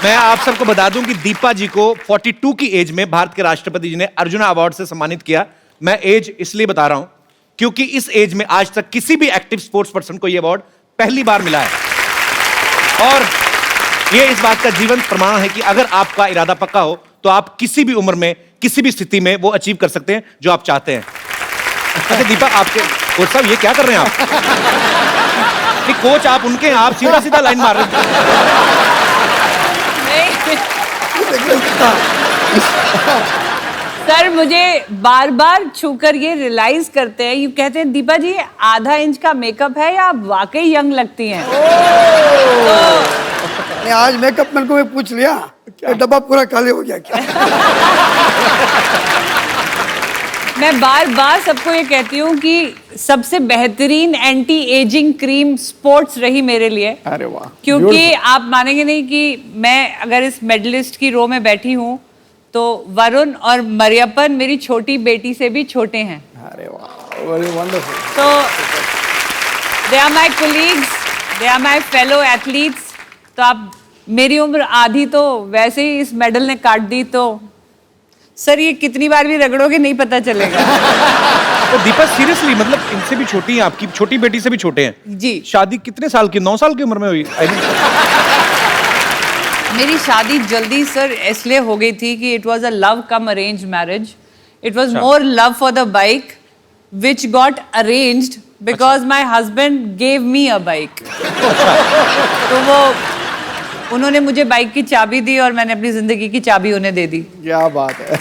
मैं आप सबको बता दूं कि दीपा जी को 42 की एज में भारत के राष्ट्रपति जी ने अर्जुना अवार्ड से सम्मानित किया। मैं एज इसलिए बता रहा हूं क्योंकि इस एज में आज तक किसी भी एक्टिव स्पोर्ट्स पर्सन को यह अवार्ड पहली बार मिला है। और यह इस बात का जीवंत प्रमाण है कि अगर आपका इरादा पक्का हो तो आप किसी भी उम्र में, किसी भी स्थिति में वो अचीव कर सकते हैं जो आप चाहते हैं। अच्छा दीपा, आपके कोच साहब ये क्या कर रहे हैं आप? कि कोच आप उनके हैं, आप सीधा सीधा लाइन मार रहे हैं।
सर मुझे बार बार छूकर ये रियलाइज करते हैं, ये कहते हैं दीपा जी आधा इंच का मेकअप है या आप वाकई यंग लगती हैं।
नहीं, आज मेकअप मैन को मैं पूछ लिया, ये डब्बा पूरा खाली हो गया क्या?
मैं बार बार सबको ये कहती हूँ कि सबसे बेहतरीन एंटी एजिंग क्रीम स्पोर्ट्स रही मेरे लिए।
अरे वाह।
क्योंकि आप मानेंगे नहीं कि मैं अगर इस मेडलिस्ट की रो में बैठी हूँ तो वरुण और मरियप्पन मेरी छोटी बेटी से भी छोटे हैं।
अरे वाह, वेरी वंडरफुल।
तो they are my colleagues, they are my fellow athletes. तो आप, मेरी उम्र आधी तो वैसे ही इस मेडल ने काट दी, तो सर ये कितनी बार भी रगड़ोगे नहीं पता चलेगा।
तो दीपा सीरियसली, मतलब इनसे भी छोटी हैं, आपकी छोटी बेटी से भी छोटे हैं
जी।
शादी कितने साल की, 9 साल की उम्र में हुई?
मेरी शादी जल्दी सर इसलिए हो गई थी कि it was a love come arrange marriage. It was more love for the bike which got arranged because my husband gave me a bike. तो वो उन्होंने मुझे बाइक की चाबी दी और मैंने अपनी जिंदगी की चाबी उन्हें दे दी।
क्या बात है।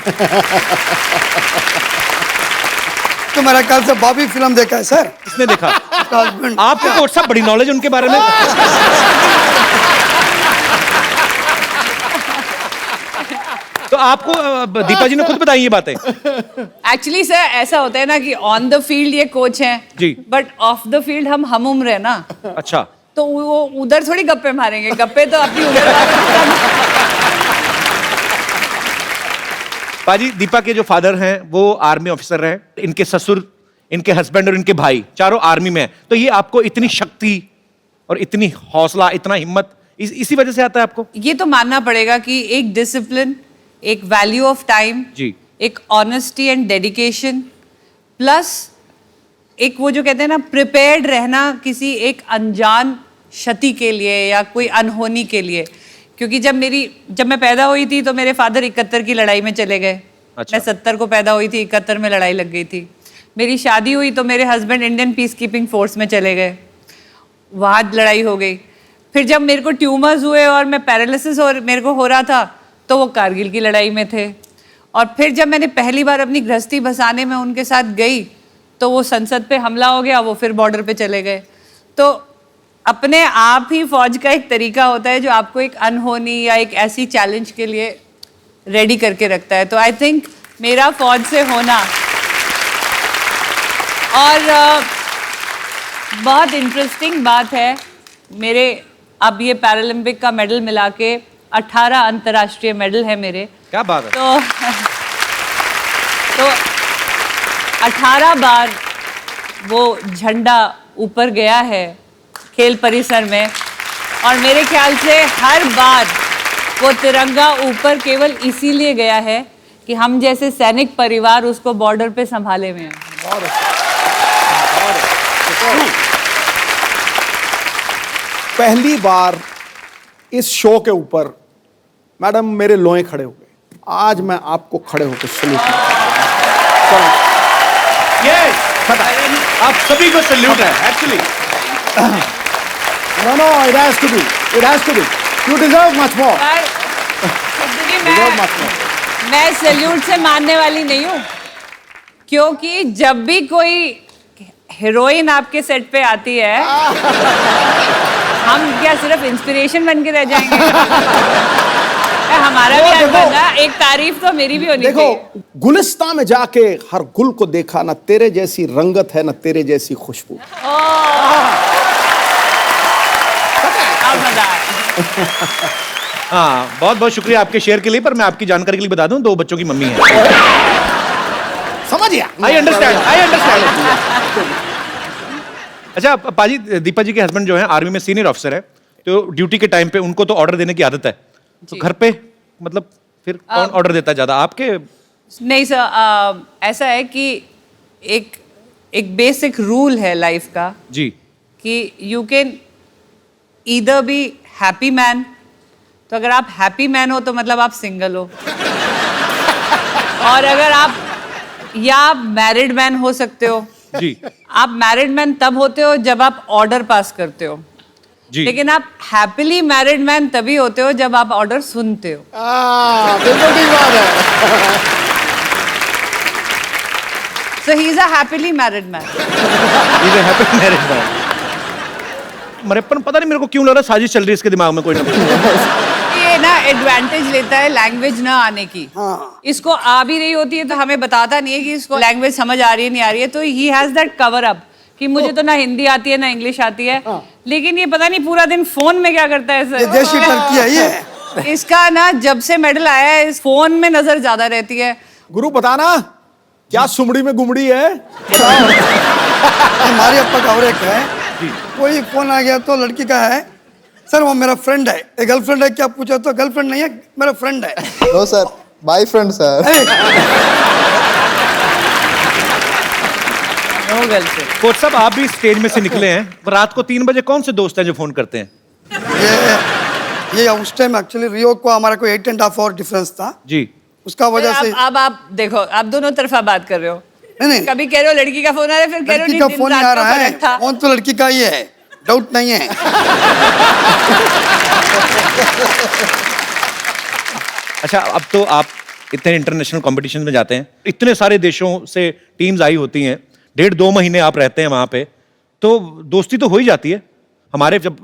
तो मेरा ख्याल से बॉबी फिल्म देखा है सर।
किसने देखा?
हस्बैंड।
आपको कोच साहब बड़ी नॉलेज उनके बारे में। तो आपको दीपा जी ने खुद बताई ये बातें?
एक्चुअली सर ऐसा होता है ना कि ऑन द फील्ड ये कोच हैं
जी,
बट ऑफ द फील्ड हम उम्र है ना।
अच्छा।
तो वो उधर थोड़ी गप्पे मारेंगे, गप्पे तो अपनी उधर।
पाजी, दीपा के जो फादर हैं वो आर्मी ऑफिसर रहे, इनके ससुर, इनके हस्बैंड और इनके भाई चारों आर्मी में हैं। तो ये आपको इतनी शक्ति और इतनी हौसला, इतना हिम्मत इसी वजह से आता है आपको?
ये तो मानना पड़ेगा कि एक डिसिप्लिन, एक वैल्यू ऑफ टाइम
जी,
एक ऑनेस्टी एंड डेडिकेशन, प्लस एक वो जो कहते हैं ना प्रिपेयर्ड रहना किसी एक अनजान क्षति के लिए या कोई अनहोनी के लिए। क्योंकि जब मैं पैदा हुई थी तो मेरे फादर 71 की लड़ाई में चले गए।
अच्छा।
मैं 70 को पैदा हुई थी, 71 में लड़ाई लग गई थी। मेरी शादी हुई तो मेरे husband Indian peace keeping force में चले गए, वहाँ लड़ाई हो गई। फिर जब मेरे को ट्यूमर्स हुए और मैं पैरालिसिस और मेरे को हो रहा था तो वो कारगिल की लड़ाई में थे। और फिर जब मैंने पहली बार अपनी गृहस्थी बसाने में उनके साथ गई तो वो संसद पे हमला हो गया, वो फिर बॉर्डर पे चले गए। तो अपने आप ही फौज का एक तरीका होता है जो आपको एक अनहोनी या एक ऐसी चैलेंज के लिए रेडी करके रखता है। तो आई थिंक मेरा फौज से होना, और बहुत इंटरेस्टिंग बात है, मेरे अब ये पैरालंपिक का मेडल मिला के 18 अंतर्राष्ट्रीय मेडल है मेरे।
क्या बात है।
तो तो 18 बार वो झंडा ऊपर गया है खेल परिसर में, और मेरे ख्याल से हर बार वो तिरंगा ऊपर केवल इसीलिए गया है कि हम जैसे सैनिक परिवार उसको बॉर्डर पे संभाले हुए हैं।
पहली बार इस शो के ऊपर मैडम मेरे लोए खड़े हो गए। आज मैं आपको खड़े होकर सल्यूट
आप सभी को सल्यूट है actually.
No it has to be, it has to be, you deserve much more.
मैं सैल्यूट से मानने वाली नहीं हूँ, क्योंकि जब भी कोई हीरोइन आपके सेट पे आती है हम क्या सिर्फ इंस्पिरेशन बन के रह जाएंगे? हमारा भी हक बनना, एक तारीफ तो मेरी भी होनी चाहिए।
देखो, गुलिस्तां में जाके हर गुल को देखा, ना तेरे जैसी रंगत है ना तेरे जैसी खुशबू।
हाँ, बहुत बहुत शुक्रिया आपके शेयर के लिए, पर मैं आपकी जानकारी के लिए बता दूं, 2 बच्चों की मम्मी है।
समझ गया?
I understand. अच्छा पाजी, दीपा जी के हस्बैंड जो है आर्मी में सीनियर ऑफिसर है, तो ड्यूटी के टाइम पे उनको तो ऑर्डर देने की आदत है, तो घर पे मतलब फिर कौन ऑर्डर देता है ज्यादा, आपके?
नहीं सर, ऐसा है कि एक बेसिक रूल है लाइफ का
जी,
कि you can either be happy man, तो अगर आप हैप्पी मैन हो तो मतलब आप सिंगल हो, और अगर आप मैरिड मैन हो सकते हो
जी।
आप मैरिड मैन तब होते हो जब आप ऑर्डर पास करते हो
जी।
लेकिन आप हैप्पीली मैरिड मैन तभी होते हो जब आप ऑर्डर सुनते हो।
बिल्कुल ठीक बात है।
So he is a happily married man.
He's a happy married man। मरेपन पता नहीं मेरे को क्यों लग रहा है साजिश चल रही है इसके दिमाग में कोई ना।
ये ना एडवांटेज लेता है लैंग्वेज ना आने की। इसको आ भी रही होती है तो हमें बताता नहीं है कि इसको लैंग्वेज समझ आ रही है नहीं आ रही है, तो he has that cover up कि मुझे तो ना हिंदी आती है ना इंग्लिश आती है, लेकिन ये पता नहीं पूरा दिन फोन में क्या करता है सर।
देशी टर्की है ये।
इसका ना जब से मेडल आया है इस फोन में नजर ज्यादा रहती है।
गुरु बताना क्या सुमड़ी में गुमड़ी है?
हमारे अप्पा का और एक है, कोई फोन आ गया तो लड़की का है, सर वो मेरा फ्रेंड है, एक गर्लफ्रेंड है क्या पूछा तो गर्लफ्रेंड नहीं है मेरा फ्रेंड है।
No sir, boyfriend sir.
No girlfriend.
Coach साहब आप भी स्टेज में से निकले हैं, रात को 3 बजे कौन से दोस्त हैं जो फोन करते हैं?
ये उस टाइम एक्चुअली रियो को हमारा कोई 8.5 आवर डिफरेंस था
जी,
उसका वजह से।
अब आप देखो, आप दोनों तरफा बात कर रहे हो।
नहीं
कभी कह रहे हो लड़की का फोन आ रहा है, फिर कह रहे हो
लड़की का फोन नहीं आ रहा है, फोन तो लड़की का ही है, डाउट नहीं है।
अच्छा अब तो आप इतने इंटरनेशनल कॉम्पिटिशन में जाते हैं, इतने सारे देशों से टीम्स आई होती हैं, 1.5-2 महीने आप रहते हैं वहां पे, तो दोस्ती तो हो ही जाती है। हमारे जब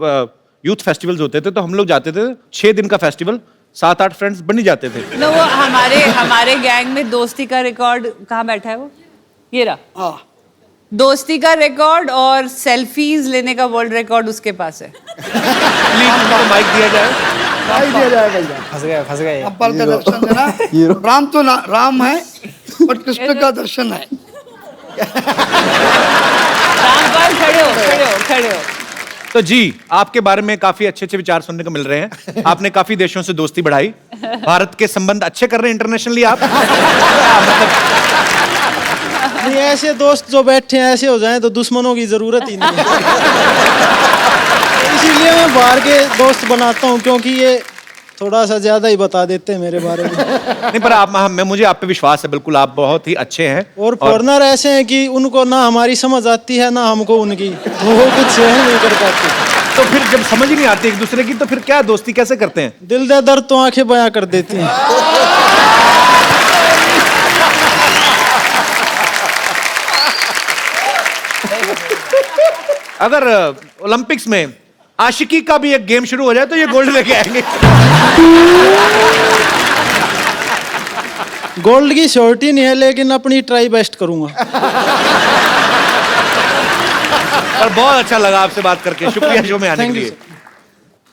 यूथ फेस्टिवल्स होते थे तो हम लोग जाते थे, 6 दिन का फेस्टिवल, 7-8 फ्रेंड्स बन ही जाते थे।
नो वो हमारे गैंग में दोस्ती का रिकॉर्ड कहाँ बैठा है वो? ये रहा। दोस्ती का रिकॉर्ड और सेल्फीज लेने का वर्ल्ड रिकॉर्ड उसके पास है।
प्लीज उनको माइक दिया जाए।
माइक दिया जाए भैया।
फंस गए।
अब्बल का दर्शन है ना, राम तो राम है बट कृष्ण का दर्शन है।
रामपाल खड़े हो।
तो जी आपके बारे में काफी अच्छे विचार सुनने को मिल रहे हैं। आपने काफी देशों से दोस्ती बढ़ाई, भारत के संबंध अच्छे कर रहे हैं इंटरनेशनली आप।
नहीं, ऐसे दोस्त जो बैठे हैं ऐसे हो जाएं तो दुश्मनों की जरूरत ही नहीं है। इसीलिए मैं बाहर के दोस्त बनाता हूँ, क्योंकि ये थोड़ा सा ज्यादा ही बता देते हैं मेरे बारे में।
नहीं पर आप मुझे आप पे विश्वास है, बिल्कुल आप बहुत ही अच्छे हैं।
और फॉरनर ऐसे हैं कि उनको ना हमारी समझ आती है ना हमको उनकी, तो वो कुछ सहन नहीं कर पाते।
तो फिर जब समझ ही नहीं आती एक दूसरे की तो फिर क्या दोस्ती कैसे करते हैं?
दिल दे दर्द तो आंखें बयां कर देती हैं।
अगर ओलंपिक्स में आशिकी का भी एक गेम शुरू हो जाए तो ये गोल्ड लेके आएंगे।
गोल्ड की श्योरिटी नहीं है, लेकिन अपनी ट्राई बेस्ट करूंगा।
और बहुत अच्छा लगा आपसे बात करके, शुक्रिया शो में आने के लिए।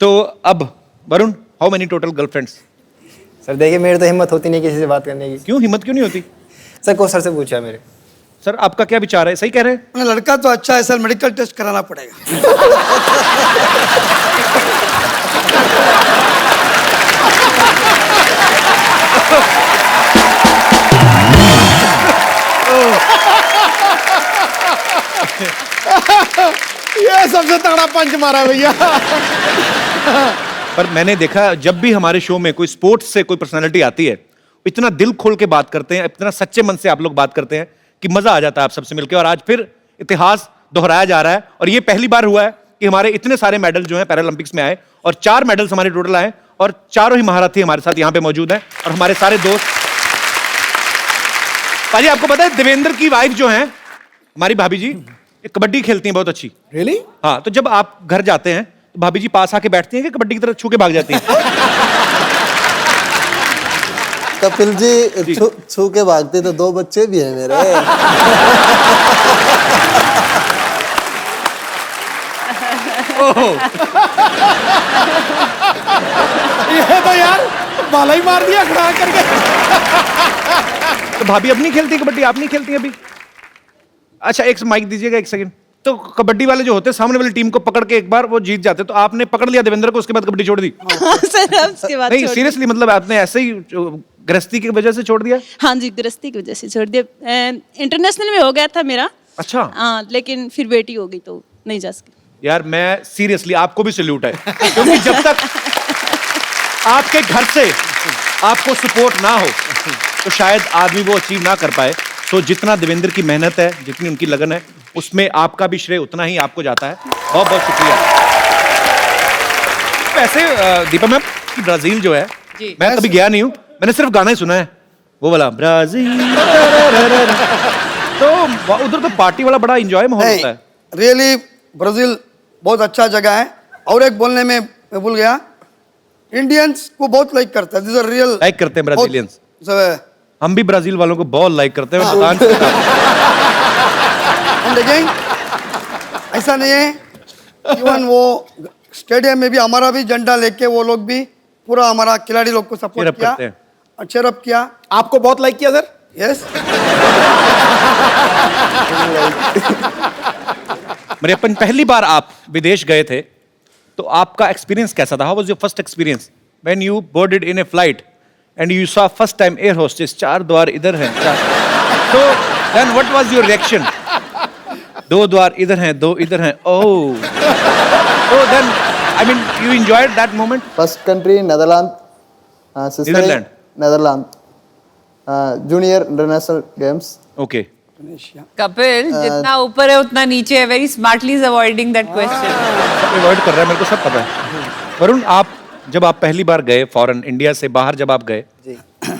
तो अब Varun, how many total girlfriends?
Sir देखिए, मेरी तो हिम्मत होती नहीं किसी से बात करने की।
क्यों हिम्मत क्यों नहीं होती?
सर को सर से पूछा मेरे।
सर आपका क्या विचार है, सही कह रहे हैं?
लड़का तो अच्छा है सर, मेडिकल टेस्ट कराना पड़ेगा।
ये सबसे तगड़ा पंच मारा भैया।
पर मैंने देखा जब भी हमारे शो में कोई स्पोर्ट्स से कोई पर्सनालिटी आती है, इतना दिल खोल के बात करते हैं, इतना सच्चे मन से आप लोग बात करते हैं कि मजा आ जाता है आप सबसे मिलकर। और आज फिर इतिहास दोहराया जा रहा है और ये पहली बार हुआ है कि हमारे इतने सारे मेडल जो हैं पैरालंपिक्स में आए और 4 मेडल्स हमारे टोटल आए और चारों ही महारथी हमारे साथ यहाँ पे मौजूद हैं और हमारे सारे दोस्त। पाजी आपको पता है देवेंद्र की वाइफ जो है हमारी भाभी जी, कबड्डी खेलती हैं बहुत अच्छी।
रियली?
हाँ, तो जब आप घर जाते हैं तो भाभी जी पास आके बैठती हैं कि कबड्डी की तरफ छू के भाग जाती हैं?
कपिल जी छू के भागते तो 2 बच्चे भी हैं मेरे।
ये तो यार बाला ही मार दिया खड़ा करके।
तो भाभी अब नहीं खेलती कबड्डी, आप नहीं खेलती अभी? अच्छा एक माइक दीजिएगा, 1 सेकंड। तो कबड्डी वाले जो होते हैं सामने वाली टीम को पकड़ के एक बार वो जीत जाते, तो आपने पकड़ लिया देवेंद्र को, उसके बाद कबड्डी छोड़ दी?
सर उसके बाद
नहीं सीरियसली, मतलब आपने ऐसे ही गृहस्थी की वजह से छोड़ दिया?
हाँ जी, गृहस्थी की वजह से छोड़ दिया। इंटरनेशनल में हो गया था मेरा।
अच्छा।
हाँ, लेकिन फिर बेटी हो गई तो नहीं जा सकी।
यार मैं सीरियसली आपको भी सैल्यूट है, क्योंकि जब तक आपके घर से आपको सपोर्ट ना हो तो शायद आदमी वो अचीव ना कर पाए। तो जितना देवेंद्र की मेहनत है, जितनी उनकी लगन है, उसमें आपका भी श्रेय उतना ही आपको जाता है। बहुत बहुत शुक्रिया। वैसे दीपा मैम, ब्राजील जो है, मैं कभी गया नहीं हूँ, मैंने सिर्फ गाना ही सुना है, वो वाला ब्राजील। तो उधर तो पार्टी वाला बड़ा एंजॉय माहौल होता है।
रियली ब्राजील बहुत अच्छा जगह है। और एक बोलने में मैं भूल गया, इंडियंस को बहुत लाइक करता है। दिस आर रियल
लाइक करते हैं ब्राजीलियंस। हम भी ब्राजील वालों को बहुत लाइक करते हैं।
ऐसा नहीं है, इवन वो स्टेडियम में भी हमारा भी झंडा लेके वो लोग भी पूरा हमारा खिलाड़ी लोग को सपोर्ट किया और चेयरअप किया।
आपको बहुत लाइक किया सर?
यस।
मरियप्पन, पहली बार आप विदेश गए थे तो आपका एक्सपीरियंस कैसा था? How was your first experience when you boarded in a flight and you saw first time air hostess, 4 द्वार इधर हैं, तो then what was your reaction? 2 द्वार इधर हैं, 2 इधर हैं, ओह। तो then I mean you enjoyed that moment?
First country Netherland, Netherland junior international games.
Okay.
Kapil जितना ऊपर है उतना नीचे है। Very smartly is avoiding that question.
Avoid कर रहा है, मेरे को सब पता है। वरुण, जब आप पहली बार गए फॉरेन, इंडिया से बाहर जब आप गए,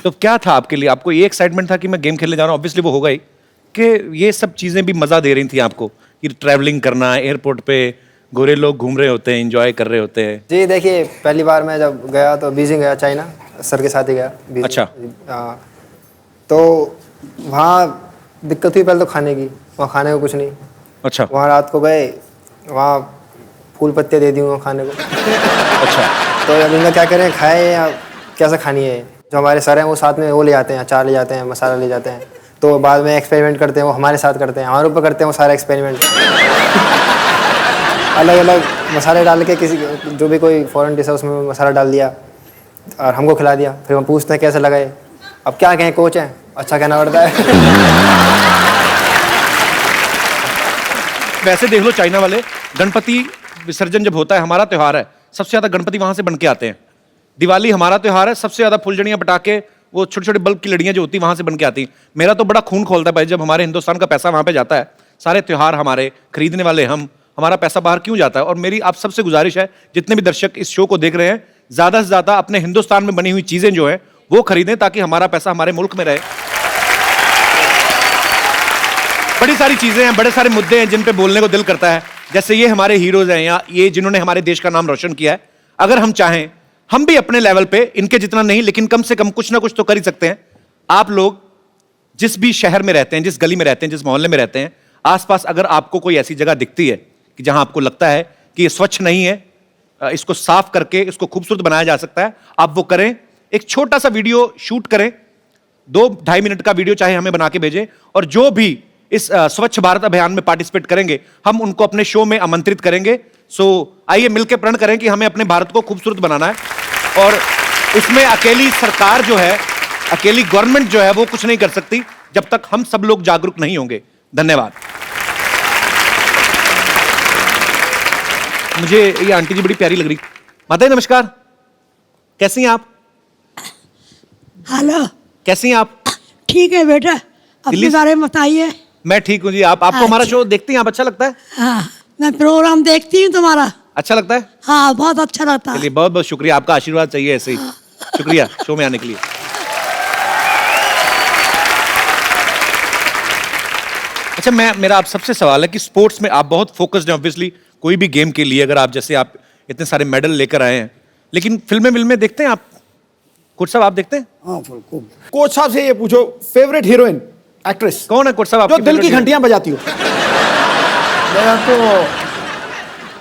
तो क्या था आपके लिए? आपको ये एक्साइटमेंट था कि मैं गेम खेलने जा रहा हूँ, ऑब्वियसली वो होगा ही, कि ये सब चीजें भी मजा दे रही थी आपको, कि ट्रैवलिंग करना, एयरपोर्ट पे गोरे लोग घूम रहे होते हैं, एंजॉय कर रहे होते हैं?
जी देखिए, पहली बार मैं जब गया तो बीजिंग गया, चाइना, सर के साथ ही गया।
अच्छा।
तो वहाँ दिक्कत हुई पहले तो खाने की, वहाँ खाने को कुछ नहीं।
अच्छा।
वहाँ रात को गए, वहाँ फूल पत्ते दे दी वहाँ खाने को।
अच्छा।
तो अब इनका क्या करें, खाए या कैसे खानी है? जो हमारे सर हैं वो साथ में वो ले जाते हैं, अचार ले जाते हैं, मसाला ले जाते हैं, तो बाद में एक्सपेरिमेंट करते हैं, वो हमारे साथ करते हैं, हमारे ऊपर करते हैं वो सारा एक्सपेरिमेंट। अलग अलग मसाले डाल के, किसी जो भी कोई फॉरेन डिश है उसमें मसाला डाल दिया और हमको खिला दिया। फिर हम पूछते हैं कैसे लगा? अब क्या कहें, कोच हैं, अच्छा कहना पड़ता है।
वैसे देख लो, चाइना वाले गणपति विसर्जन जब होता है, हमारा त्योहार है, सबसे ज्यादा गणपति वहां से बन के आते हैं। दिवाली हमारा त्योहार है, सबसे ज्यादा फुलझड़ियां, पटाखे, वो छोटे छोटे बल्ब की लड़ियां जो होती है वहां से बन के आती हैं। मेरा तो बड़ा खून खोलता है भाई, जब हमारे हिंदुस्तान का पैसा वहां पे जाता है, सारे त्योहार हमारे, खरीदने वाले हम, हमारा पैसा बाहर क्यों जाता है? और मेरी आप सबसे गुजारिश है, जितने भी दर्शक इस शो को देख रहे हैं, ज्यादा से ज्यादा अपने हिंदुस्तान में बनी हुई चीजें जो है वो खरीदें, ताकि हमारा पैसा हमारे मुल्क में रहे। बड़ी सारी चीजें हैं, बड़े सारे मुद्दे हैं जिन पे बोलने को दिल करता है, जैसे ये हमारे हीरोज हैं, या ये जिन्होंने हमारे देश का नाम रोशन किया है। अगर हम चाहें, हम भी अपने लेवल पे, इनके जितना नहीं, लेकिन कम से कम कुछ ना कुछ तो कर ही सकते हैं। आप लोग जिस भी शहर में रहते हैं, जिस गली में रहते हैं, जिस मोहल्ले में रहते हैं, आसपास अगर आपको कोई ऐसी जगह दिखती है कि जहां आपको लगता है कि ये स्वच्छ नहीं है, इसको साफ करके इसको खूबसूरत बनाया जा सकता है, आप वो करें। एक छोटा सा वीडियो शूट करें,
2-2.5 मिनट का वीडियो चाहे हमें बना के भेजें, और जो भी इस स्वच्छ भारत अभियान में पार्टिसिपेट करेंगे हम उनको अपने शो में आमंत्रित करेंगे। सो आइए मिलकर प्रण करें कि हमें अपने भारत को खूबसूरत बनाना है, और इसमें अकेली सरकार जो है, अकेली गवर्नमेंट जो है वो कुछ नहीं कर सकती जब तक हम सब लोग जागरूक नहीं होंगे। धन्यवाद। मुझे ये आंटी जी बड़ी प्यारी लग रही। माता जी नमस्कार, कैसी हैं आप?
हेलो,
कैसी हैं आप?
ठीक है बेटा, अपने बारे में बताइए।
मैं ठीक हूँ जी। आपको हमारा शो देखती हैं आप? अच्छा लगता है?
हाँ, मैं प्रोग्राम देखती हूँ तुम्हारा।
अच्छा लगता है?
हाँ, बहुत अच्छा लगता है।
चलिए बहुत बहुत शुक्रिया, आपका आशीर्वाद चाहिए ऐसे ही। शुक्रिया शो में आने के लिए। अच्छा, मेरा आप सबसे सवाल है कि स्पोर्ट्स में आप बहुत फोकस्ड हैं ऑब्वियसली, कोई भी गेम के लिए, अगर आप जैसे आप इतने सारे मेडल लेकर आए हैं, लेकिन फिल्में देखते हैं आप? कोच साहब आप देखते हैं?
हाँ,
कोच साहब से ये पूछो, फेवरेट हीरोइन एक्ट्रेस
कौन है कोच साहब?
जो दिल की घंटियां बजाती हो?
मेरा तो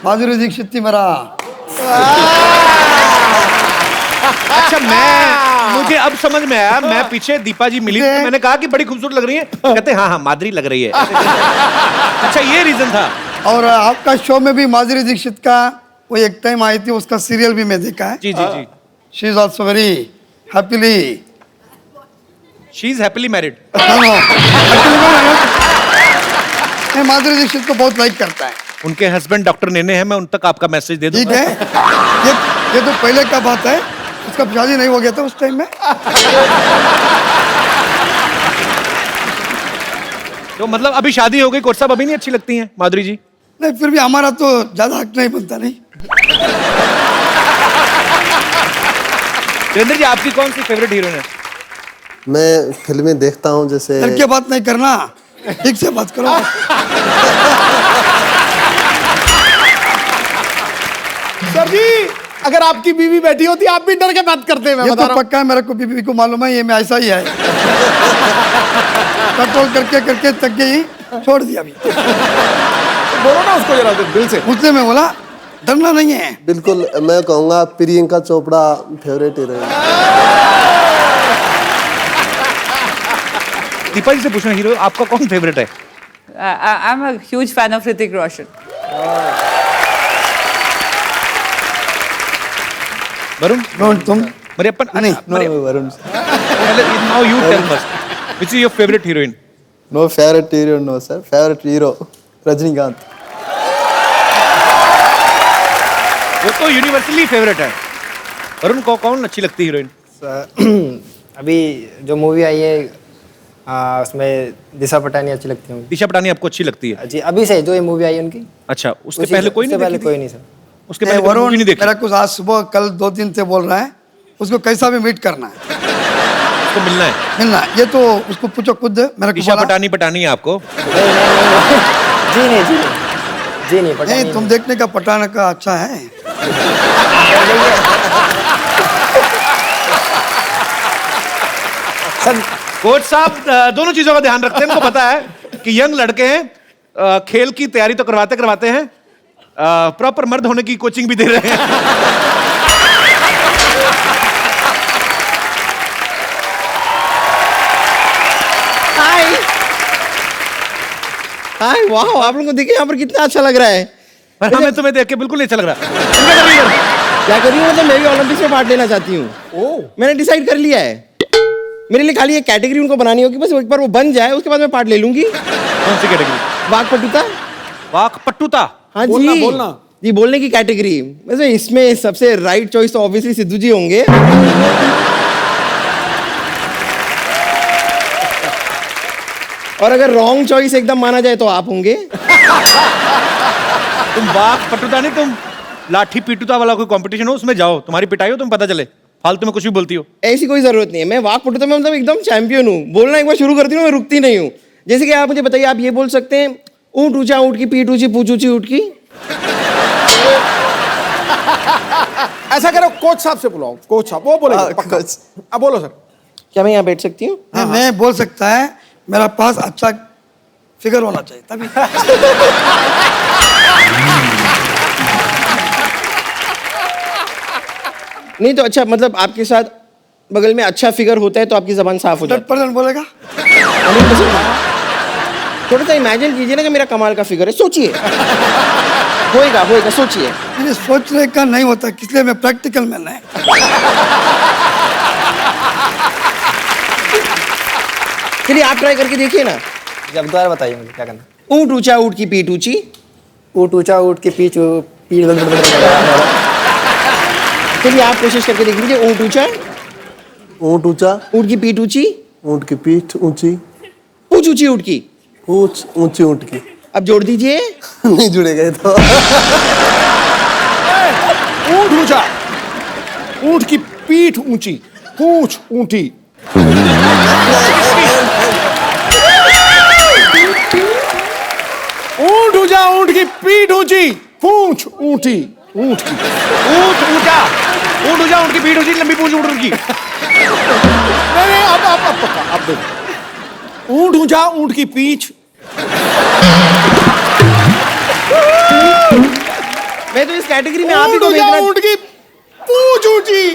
माधुरी दीक्षित थी मेरा।
अच्छा, मुझे अब समझ में आया। मैं पीछे दीपा जी मिली तो मैंने कहा कि बड़ी खूबसूरत लग रही है, कहते हाँ माधुरी लग रही है। अच्छा, ये रीजन था।
और आपका शो में भी माधुरी दीक्षित का वो एक टाइम आई थी, उसका सीरियल भी मैं देखा है।
जी जी जी।
She is also very happily,
she is happily married.
मैं माधुरी दीक्षित को बहुत लाइक करता है।
उनके हस्बैंड डॉक्टर नेने हैं, मैं उन तक आपका मैसेज दे दूं।
ठीक है, ये तो पहले का बात है, उसका शादी नहीं हो गया था उस टाइम में।
तो मतलब अभी शादी हो गई, कोच साहब अभी नहीं अच्छी लगती हैं माधुरी जी?
नहीं, फिर भी हमारा तो ज्यादा हक नहीं बनता। नहीं,
सुरेंद्र जी आपकी कौन सी फेवरेट हीरोइन है?
मैं फिल्में देखता हूँ, जैसे
डर के बात नहीं करना, ठीक से बात करो।
सर जी, अगर आपकी बीवी बैठी होती आप भी डर के बात करते हैं।
ये तो पक्का है, मेरे को बीवी को मालूम है, ये मैं ऐसा ही है। कंट्रोल करके करके थक गई, छोड़ दिया अभी।
बोलो ना उसको जरा दिल से।
उसने मैं बोला डरना नहीं है।
बिल्कुल, मैं कहूँगा प्रियंका चोपड़ा फेवरेट हीरोइन।
दीपा जी से पूछना, हीरो आपका कौन फेवरेट है?
I am a huge fan of Hrithik Roshan.
Varun
तुम?
मरियप्पन?
नहीं,
Varun.
Now you tell us, which is your favourite heroine?
No favourite hero, no sir, favourite hero Rajinikanth.
वो तो यूनिवर्सली फेवरेट है। वरुण को कौन अच्छी लगती है हीरोइन?
अभी जो मूवी आई है उसमें दिशा पटानी अच्छी लगती है।
दिशा पटानी आपको अच्छी लगती है?
जी, अभी से जो ये मूवी आई है उनकी।
अच्छा, उसके पहले कोई नहीं?
पहले कोई नहीं सर।
उसके पहले
वरुण
नहीं देखा?
मेरा कुछ आज सुबह कल 2 दिन से बोल रहा है, उसको कैसा भी मीट करना है,
उसको मिलना है।
मिलना है। ये तो उसको पूछो खुद, मेरे को
दिशा पटानी है आपको?
जी नहीं, जी नहीं पटानी
नहीं, तुम देखने का पटाना का अच्छा है।
कोच साहब दोनों चीजों का ध्यान रखते हैं। उनको पता है कि यंग लड़के हैं, खेल की तैयारी तो करवाते हैं, प्रॉपर मर्द होने की कोचिंग भी दे रहे हैं।
हाय, वाह, आप लोगों को देखिए यहाँ पर कितना अच्छा लग रहा है।
हमें तुम्हें देख के बिल्कुल नहीं अच्छा लग रहा।
क्या कर रही हूँ? मतलब मैं भी ओलंपिक्स में पार्ट लेना चाहती हूँ। मैंने डिसाइड कर लिया है, मेरे लिए खाली एक कैटेगरी उनको बनानी होगी, बस एक बार वो बन जाए उसके बाद मैं पार्ट ले लूंगी।
कौन सी कैटेगरी?
वाकपटुता।
वाकपटुता?
हाँ
बोलना,
जी,
बोलना।
जी, बोलने की कैटेगरी। वैसे इसमें सबसे राइट चॉइस तो ऑब्वियसली सिद्धू जी होंगे। और अगर रॉन्ग चॉइस एकदम माना जाए तो आप होंगे।
तुम वाकपटुता नहीं, तुम लाठी पीटुता वाला कोई कंपटीशन हो उसमें जाओ, तुम्हारी पिटाई हो, तुम पता चले। फालतू में कुछ भी बोलती हो।
ऐसी कोई जरूरत नहीं है, मैं वाकपटुता में मतलब एकदम चैंपियन हूँ। बोलना एक बार शुरू करती हूँ, मैं रुकती नहीं हूँ। जैसे कि आप मुझे बताइए, आप ये बोल सकते हैं, ऊँट ऊंचा ऊँट की पीठ ऊंची पूछ ऊंची ऊँट की।
ऐसा करो, कोच साहब से बुलाओ। कोच साहब वो बोलेंगे पक्का। अब बोलो सर।
क्या मैं यहाँ बैठ सकती हूँ?
मैं बोल सकता है, मेरा पास अच्छा फिगर होना चाहिए तभी।
नहीं तो अच्छा, मतलब आपके साथ बगल में अच्छा फिगर होता है तो आपकी जबान साफ हो जाती
100% बोलेगा।
है। थोड़ा सा इमेजिन कीजिए ना कि मेरा कमाल का फिगर है, सोचिए। होएगा होएगा, सोचिए।
मुझे सोचने का नहीं होता, इसलिए मैं प्रैक्टिकल में नहीं।
चलिए आप ट्राई करके देखिए ना।
जब दोबारा बताइए मुझे क्या करना।
ऊंट ऊंचा ऊंट की पीठ ऊंची।
ऊँट ऊँचा ऊँट की पीठ
चलिए आप कोशिश करके देख लीजिए। ऊंट ऊंचा,
ऊँट ऊंचा,
ऊंट की पीठ ऊंची,
ऊँट की पीठ ऊंची,
पूंछ ऊंची ऊंट की,
पूंछ ऊंची ऊँट की।
अब जोड़ दीजिए।
नहीं जुड़ेगा ये तो।
ऊंट ऊंचा, ऊंट की पीठ ऊंची, पूंछ ऊंटी। ऊंट ऊंचा, ऊंट की पीठ ऊंची, पूंछ ऊंटी। ऊंट की
ऊंट ऊंचा, ऊंट ऊंचा, ऊंट की पीठ ऊंची, लंबी पूंछ ऊंट की।
नहीं, अब पक्का, अब देखो। ऊंट ऊंचा, ऊंट की पीठ।
मैं तो इस कैटेगरी में आप ही को
ऊंट ऊंचा,
देखना।
ऊंट की पूंछ ऊंची,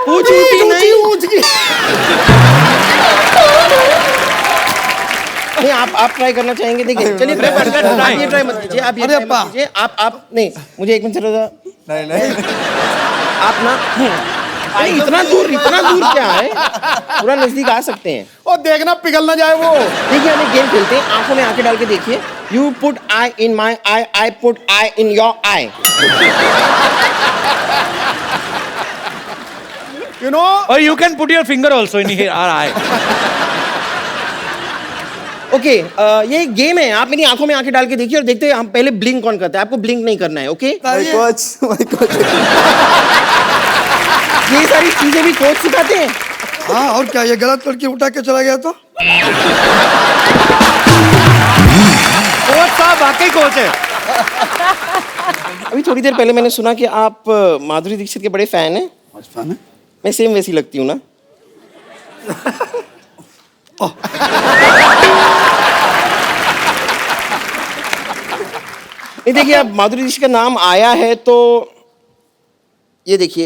पूंछ ऊंची नहीं,
ऊंच की।
नहीं आप ट्राई करना चाहेंगे? देखिए चलिए ट्राई आप ये ट्राई मत कीजिए। आप ये
अरे
ट्राई मत
अप्पा।
कीजिए। आप नहीं, मुझे एक मिनट जरा।
नहीं
आप ना अरे इतना दूर क्या है, पूरा नजदीक आ सकते हैं।
और देखना पिघल ना जाए वो।
देखिए हम एक गेम खेलते हैं, आंखों में आंखें डाल के देखिए। You put I in my I, I put I in your I.
You know,
और you can put your finger also in here I.
Okay ये एक गेम है। आप मेरी आंखों में आंखें डाल के देखिए और देखते हैं हम पहले ब्लिंक कौन करता है। आपको ब्लिंक नहीं करना है, ओके?
My coach.
ये सारी चीजें भी कोच सिखाते हैं।
हाँ और क्या, ये गलत लड़की उठा के चला गया तो?
कोच साहब वाकई कोच है।
अभी थोड़ी देर पहले मैंने सुना कि आप माधुरी दीक्षित के बड़े फैन हैं।
फैन है?
मैं सेम वैसी लगती हूँ ना? नहीं देखिए, अब माधुरी दीक्षित का नाम आया है तो ये देखिए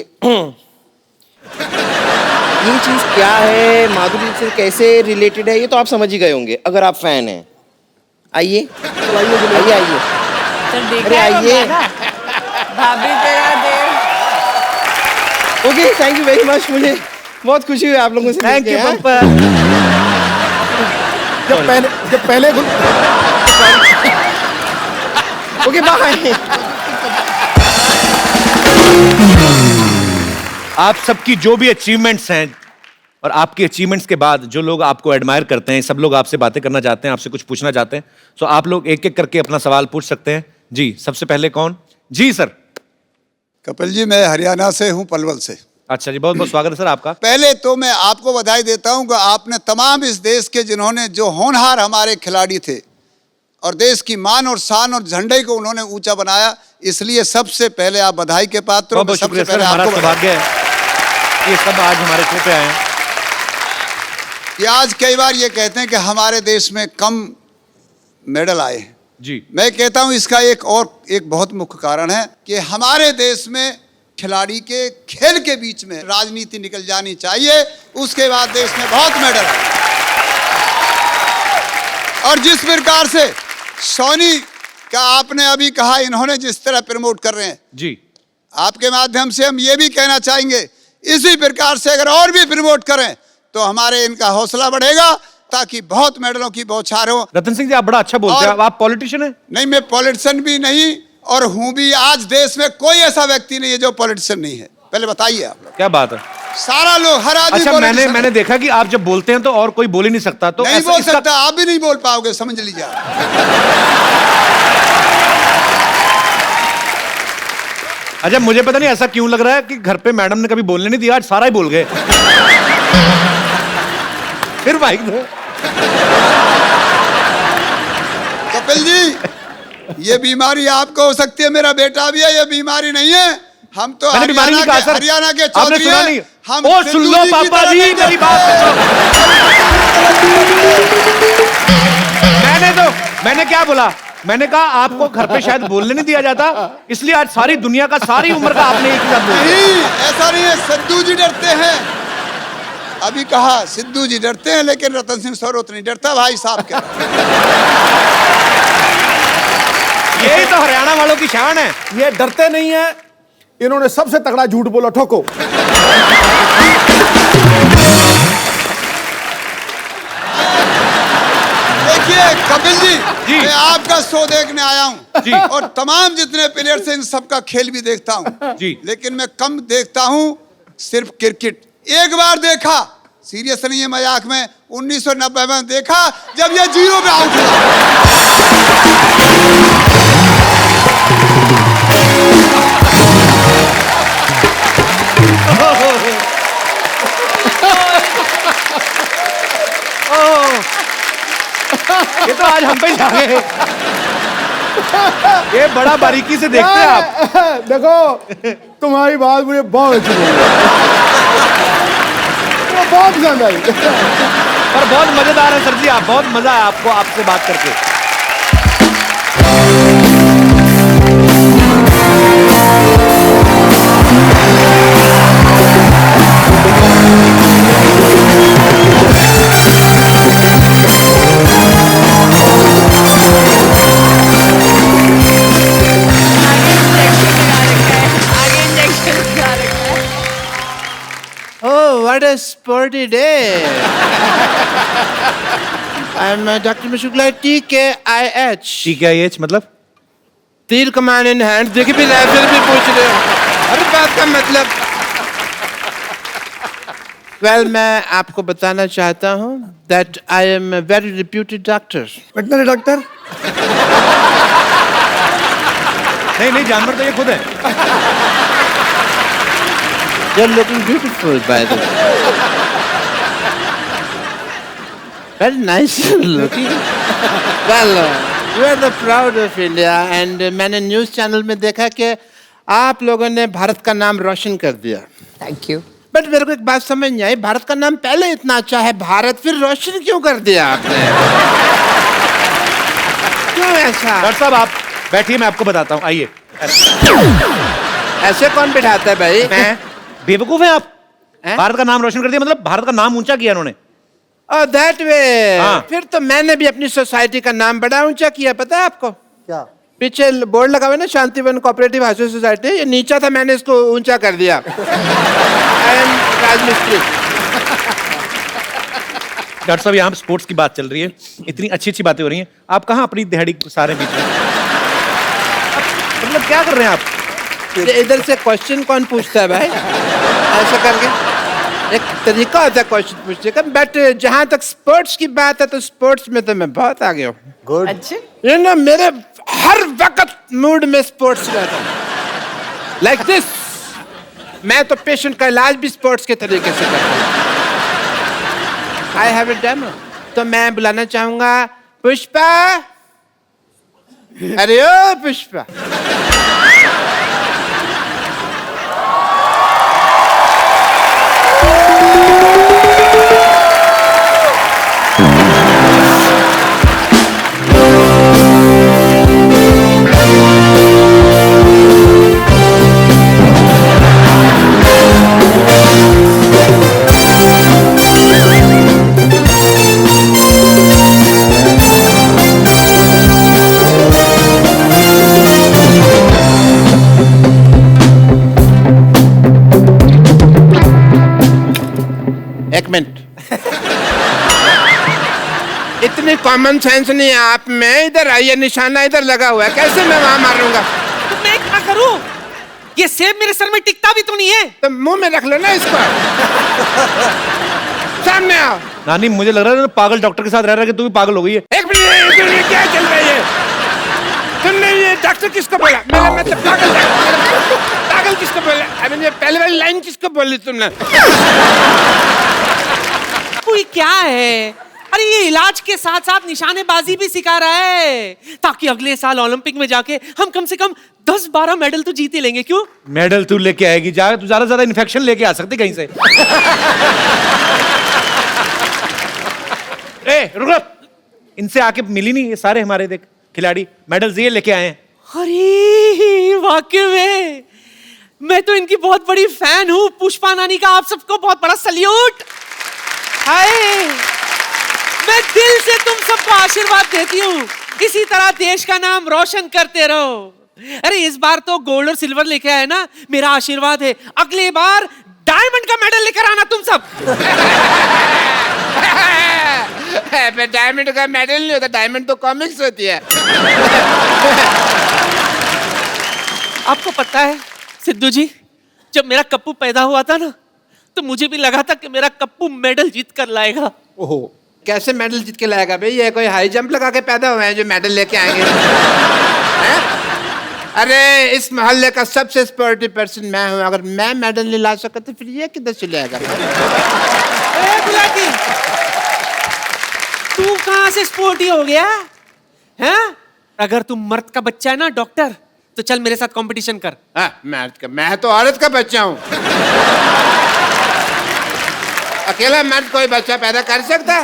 ये चीज क्या है, माधुरी दीक्षित कैसे रिलेटेड है, ये तो आप समझ ही गए होंगे अगर आप फैन हैं। आइए आइए आइए।
सर
अरे
देखा है वो
आइए।
गाना? भाभी तेरा देव।
Okay thank you very much. मुझे बहुत खुशी हुई आप लोगों से।
थैंक यू
मिलके,
पप्पा।
जब पहले
ओके बाय।
आप सबकी जो भी अचीवमेंट्स हैं और आपकी अचीवमेंट्स के बाद जो लोग आपको एडमायर करते हैं, सब लोग आपसे बातें करना चाहते हैं, आपसे कुछ पूछना चाहते हैं, तो आप लोग एक एक करके अपना सवाल पूछ सकते हैं। जी सबसे पहले कौन? जी सर।
कपिल जी, मैं हरियाणा से हूं, पलवल से।
अच्छा जी, बहुत बहुत स्वागत है सर आपका।
पहले तो मैं आपको बधाई देता हूं कि आपने तमाम इस देश के जिन्होंने जो होनहार हमारे खिलाड़ी थे और देश की मान और शान और झंडे को उन्होंने ऊंचा बनाया, इसलिए सबसे पहले आप बधाई के पात्र हो।
बहुत
सबसे
शुक्रिया सर,
पहले
हमारा
आपको
सौभाग्य है ये सब आज हमारे शो पे आए हैं।
कि आज कई बार ये कहते हैं कि हमारे देश में कम मेडल आए हैं।
जी
मैं कहता हूं इसका एक बहुत मुख्य कारण है कि हमारे देश में खिलाड़ी के खेल के बीच में राजनीति निकल जानी चाहिए, उसके बाद देश में बहुत मेडल आए। और जिस प्रकार से सोनी का आपने अभी कहा, इन्होंने जिस तरह प्रमोट कर रहे हैं
जी,
आपके माध्यम से हम ये भी कहना चाहेंगे इसी प्रकार से अगर और भी प्रमोट करें तो हमारे इनका हौसला बढ़ेगा, ताकि बहुत मेडलों की बौछार हो।
रतन सिंह जी आप बड़ा अच्छा बोलते हैं। आप पॉलिटिशियन हैं?
नहीं, मैं पॉलिटिशियन भी नहीं और हूं भी। आज देश में कोई ऐसा व्यक्ति नहीं है जो पॉलिटिशियन नहीं है। पहले बताइए आप लोग।
क्या बात है।
सारा लोग, हर आदमी
अच्छा
politician
मैंने देखा कि आप जब बोलते हैं तो और कोई बोल ही नहीं सकता, तो
नहीं
ऐसा-
बोल
इसका-
सकता, आप भी नहीं बोल पाओगे, समझ लीजिए आप।
अच्छा मुझे पता नहीं ऐसा क्यों लग रहा है कि घर पे मैडम ने कभी बोलने नहीं दिया, आज सारा ही बोल गए। फिर माइक दो।
कपिल जी, ये बीमारी आपको हो सकती है, मेरा बेटा भी है, ये बीमारी नहीं है। हम तो
मैंने बीमारी नहीं कहा सर।
हरियाणा के
आपने
चौधरी
सुना
हैं।
नहीं?
हम
ओ सुन लो
सिंधु की
पापा
तरह
जी
नहीं
मेरी
करते।
बात सुनो। मैंने क्या बोला? मैंने कहा आपको घर पे शायद बोलने नहीं दिया जाता, इसलिए आज सारी दुनिया का, सारी उम्र का आपने एक ही साथ बोल दिया।
नहीं, ऐसा नहीं है, सिद्धू जी डरते हैं। अभी कहा सिद्धू जी डरते हैं, लेकिन रतन सिंह सरोत नहीं डरता भाई साहब क्या।
यही तो हरियाणा वालों की शान है।
ये डरते नहीं है, इन्होंने सबसे तगड़ा झूठ बोला, ठोको।
देखिए कपिल जी, मैं आपका शो देखने आया हूँ और तमाम जितने प्लेयर्स हैं इन सबका खेल भी देखता हूँ जी, लेकिन मैं कम देखता हूँ सिर्फ क्रिकेट। एक बार देखा, सीरियस नहीं है मजाक में, 1990 में देखा जब ये 0 पे आउट
ये तो आज हम पे जा गए। ये बड़ा बारीकी से देखते हैं आप।
देखो तुम्हारी बात मुझे बहुत अच्छी लगी, बहुत पसंद आई।
पर बहुत मजेदार है सर जी, आप बहुत मजा आया आपको आपसे बात करके।
Oh, what a sporty day! I'm Dr. Mashukla, TKIH.
TKIH मतलब?
तीर कमान इन हैंड। देखिए फिर भी पूछ रहे हो, हर बात का मतलब। Well, मैं आपको बताना चाहता हूँ that I am a very reputed doctor.
Veterinary doctor?
नहीं, जानवर तो ये खुद है।
You're looking beautiful, by the way. Very nice looking. Well, you are the proud of India, and मैंने न्यूज़ चैनल में देखा कि आप लोगों ने भारत का नाम रोशन कर दिया।
Thank you.
बट मेरे को एक बात समझ नहीं आई, भारत का नाम पहले इतना अच्छा है, भारत फिर रोशन क्यों कर दिया आपने? क्यों ऐसा?
डॉक्टर साहब आप बैठिए, मैं आपको बताता हूँ, आइए।
ऐसे कौन बिठाता है भाई?
मैं बेवकूफ है आप? भारत का नाम रोशन कर दिया मतलब भारत का नाम ऊंचा किया उन्होंने।
Oh, that way. फिर तो मैंने भी अपनी सोसाइटी का नाम बड़ा ऊंचा किया, पता है आपको?
क्या?
पीछे बोर्ड लगा हुआ है ना, शांतिवन कोऑपरेटिव हाउसिंग सोसाइटी, ये नीचा था, मैंने इसको ऊंचा कर दिया। I am राजमिस्त्री।
डॉक्टर साहब यहाँ स्पोर्ट्स की बात चल रही है, इतनी अच्छी बातें हो रही हैं, आप कहाँ अपनी दिहाड़ी सारे बीच में? मतलब क्या कर रहे हैं आप?
इधर से क्वेश्चन कौन पूछता है भाई? ऐसा करके एक तरीका होता है क्वेश्चन पूछने का, बट जहाँ तक स्पोर्ट्स की बात है तो स्पोर्ट्स में तो मैं बहुत आगे हूँ।
गुड।
अच्छे?
ये ना मेरे हर वक्त मूड में स्पोर्ट्स रहता है। लाइक दिस, मैं तो पेशेंट का इलाज भी स्पोर्ट्स के तरीके से करता हूँ। आई हैव अ डेमो, तो मैं बुलाना चाहूंगा पुष्पा। अरे ओ पुष्पा, एक मिनट। इतनी कॉमन सेंस नहीं है आप में, इधर आइए, निशाना इधर लगा हुआ है, कैसे मैं वहां मारूंगा?
तो मैं क्या करूं? ये सेब मेरे सर में टिकता भी तो नहीं है।
तो मुंह में रख लो ना इसको। सामने आओ।
नानी मुझे लग रहा है पागल डॉक्टर के साथ रह रहा है कि तू भी पागल हो गई है।
एक मिनट, ये क्या चल रही है? तुमने ये डॉक्टर किसको बोला? मेरा मतलब पागल, पागल किसको बोला? अभी पहले वाली लाइन किसको बोली तुमने?
कोई क्या है? अरे ये इलाज के साथ साथ निशानेबाजी भी सिखा रहा है, ताकि अगले साल ओलंपिक में जाके हम कम से कम 10-12 मेडल तो जीते लेंगे। क्यों?
मेडल तू लेके आएगी, जा तू ज्यादा से ज्यादा इन्फेक्शन लेके आ सकती कहीं से। ए रुक, इनसे आके मिली नहीं, ये सारे हमारे देख खिलाड़ी मेडल्स ये लेके आए हैं।
अरे वाकई में मैं तो इनकी बहुत बड़ी फैन हूँ। पुष्पा नानी का आप सबको बहुत बड़ा सल्यूट। हाय, मैं दिल से तुम सबको आशीर्वाद देती हूँ, इसी तरह देश का नाम रोशन करते रहो। अरे इस बार तो गोल्ड और सिल्वर लेके आए ना, मेरा आशीर्वाद है अगली बार डायमंड का मेडल लेकर आना तुम सब।
डायमंड का मेडल नहीं होता, डायमंड तो कॉमिक्स होती है।
आपको पता है सिद्धू जी, जब मेरा कप्पू पैदा हुआ था ना, तो मुझे भी लगा था कि मेरा कप्पू मेडल जीत कर लाएगा।
ओहो, कैसे मेडल जीत के लाएगा भाई? ये कोई हाई जंप लगा के पैदा हुए हैं जो मेडल लेके आएंगे? अरे इस मोहल्ले का सबसे स्पोर्टिव पर्सन मैं हूँ, अगर मैं मेडल नहीं ला सका तो फिर ये किधर से लाएगा?
गुलाटी, तू कहाँ से स्पोर्टी हो गया है? अगर तू मर्द का बच्चा है ना डॉक्टर, तो चल मेरे साथ कंपटीशन कर।
मर्द का? मैं तो औरत का बच्चा हूँ। अकेला मर्द कोई बच्चा पैदा कर सकता है?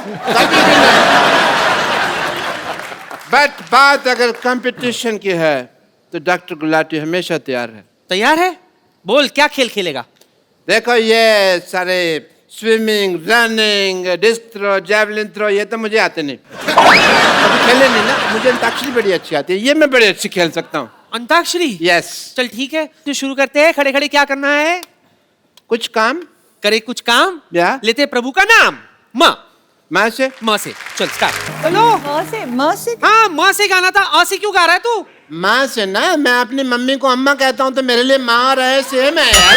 बट बात अगर कंपटीशन की है तो डॉक्टर गुलाटी हमेशा तैयार है।
तैयार है? बोल क्या खेल खेलेगा?
देखो ये सारे swimming, running, disc throw, javelin throw, ये तो मुझे आते नहीं। कभी खेले नहीं ना, मुझे अंताक्षरी बड़ी अच्छी आती है, ये मैं बड़ी अच्छी खेल सकता हूँ।
अंताक्षरी?
यस।
चल ठीक है, तो शुरू करते हैं। खड़े खड़े क्या करना है?
कुछ काम
करे, कुछ काम
या
लेते प्रभु का नाम।
माँ से
चल स्टार्ट। चलो माँ से हाँ, माँ से गाना था, आ से क्यों गा रहा है तू?
माँ से ना, मैं अपनी मम्मी को अम्मा कहता हूँ तो मेरे लिए माँ और है सेम है यार।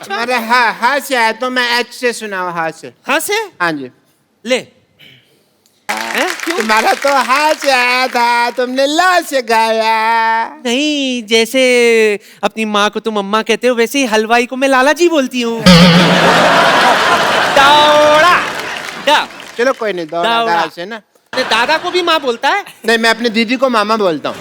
तुम्हारे हा से आया तो मैं एच से सुनाओ। हा से?
हाँ से?
हाँ जी।
ले।
तुम्हारा तो हा से आया था, तुमने ला से गाया।
नहीं, जैसे अपनी माँ को तुम अम्मा कहते हो, वैसे ही हलवाई को मैं लाला जी बोलती हूँ। दौड़ा दा।
चलो कोई नहीं, दौड़ा से ना।
दादा को भी माँ बोलता है?
नहीं, मैं अपनी दीदी को मामा बोलता हूँ।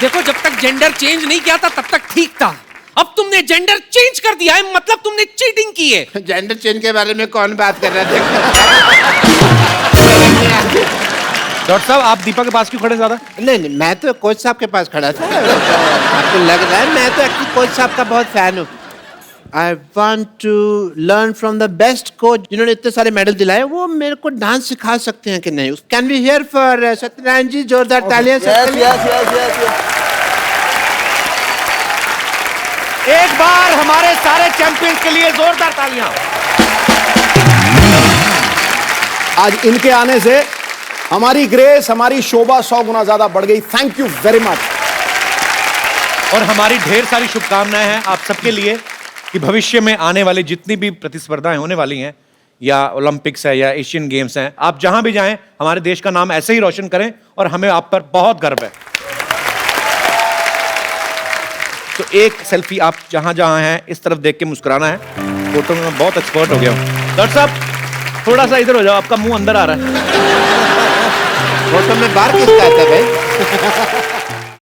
देखो, जब तक जेंडर चेंज नहीं किया था तब तक ठीक था, अब तुमने जेंडर चेंज कर दिया है, मतलब तुमने चीटिंग की है।
जेंडर चेंज के बारे में कौन बात कर रहा था?
डॉक्टर साहब, आप दीपा के पास क्यों खड़े ज्यादा?
नहीं, मैं तो कोच साहब के पास खड़ा था। आपको लग रहा है मैं तो एक्चुअली कोच साहब का बहुत फैन हूँ। I want to learn from the best coach जिन्होंने इतने सारे मेडल दिलाए, वो मेरे को डांस सिखा सकते हैं कि नहीं? Can we hear for Satyanarayan जी? जोरदार तालियां।
yes.
एक बार हमारे सारे चैंपियंस के लिए जोरदार तालियां।
आज इनके आने से हमारी ग्रेस, हमारी शोभा 100 गुना ज्यादा बढ़ गई। Thank you very much.
और हमारी ढेर सारी शुभकामनाएं हैं आप सबके लिए कि भविष्य में आने वाली जितनी भी प्रतिस्पर्धाएं होने वाली हैं, या ओलंपिक्स है या एशियन गेम्स हैं, आप जहां भी जाएं हमारे देश का नाम ऐसे ही रोशन करें, और हमें आप पर बहुत गर्व है। तो एक सेल्फी आप जहां जहां हैं इस तरफ देख के मुस्कुराना है। फोटो में मैं बहुत एक्सपर्ट हो गया हूं। डॉक्टर साहब थोड़ा सा इधर हो जाओ, आपका मुंह अंदर आ रहा है।
फोटो में बाहर किसका आता है भाई?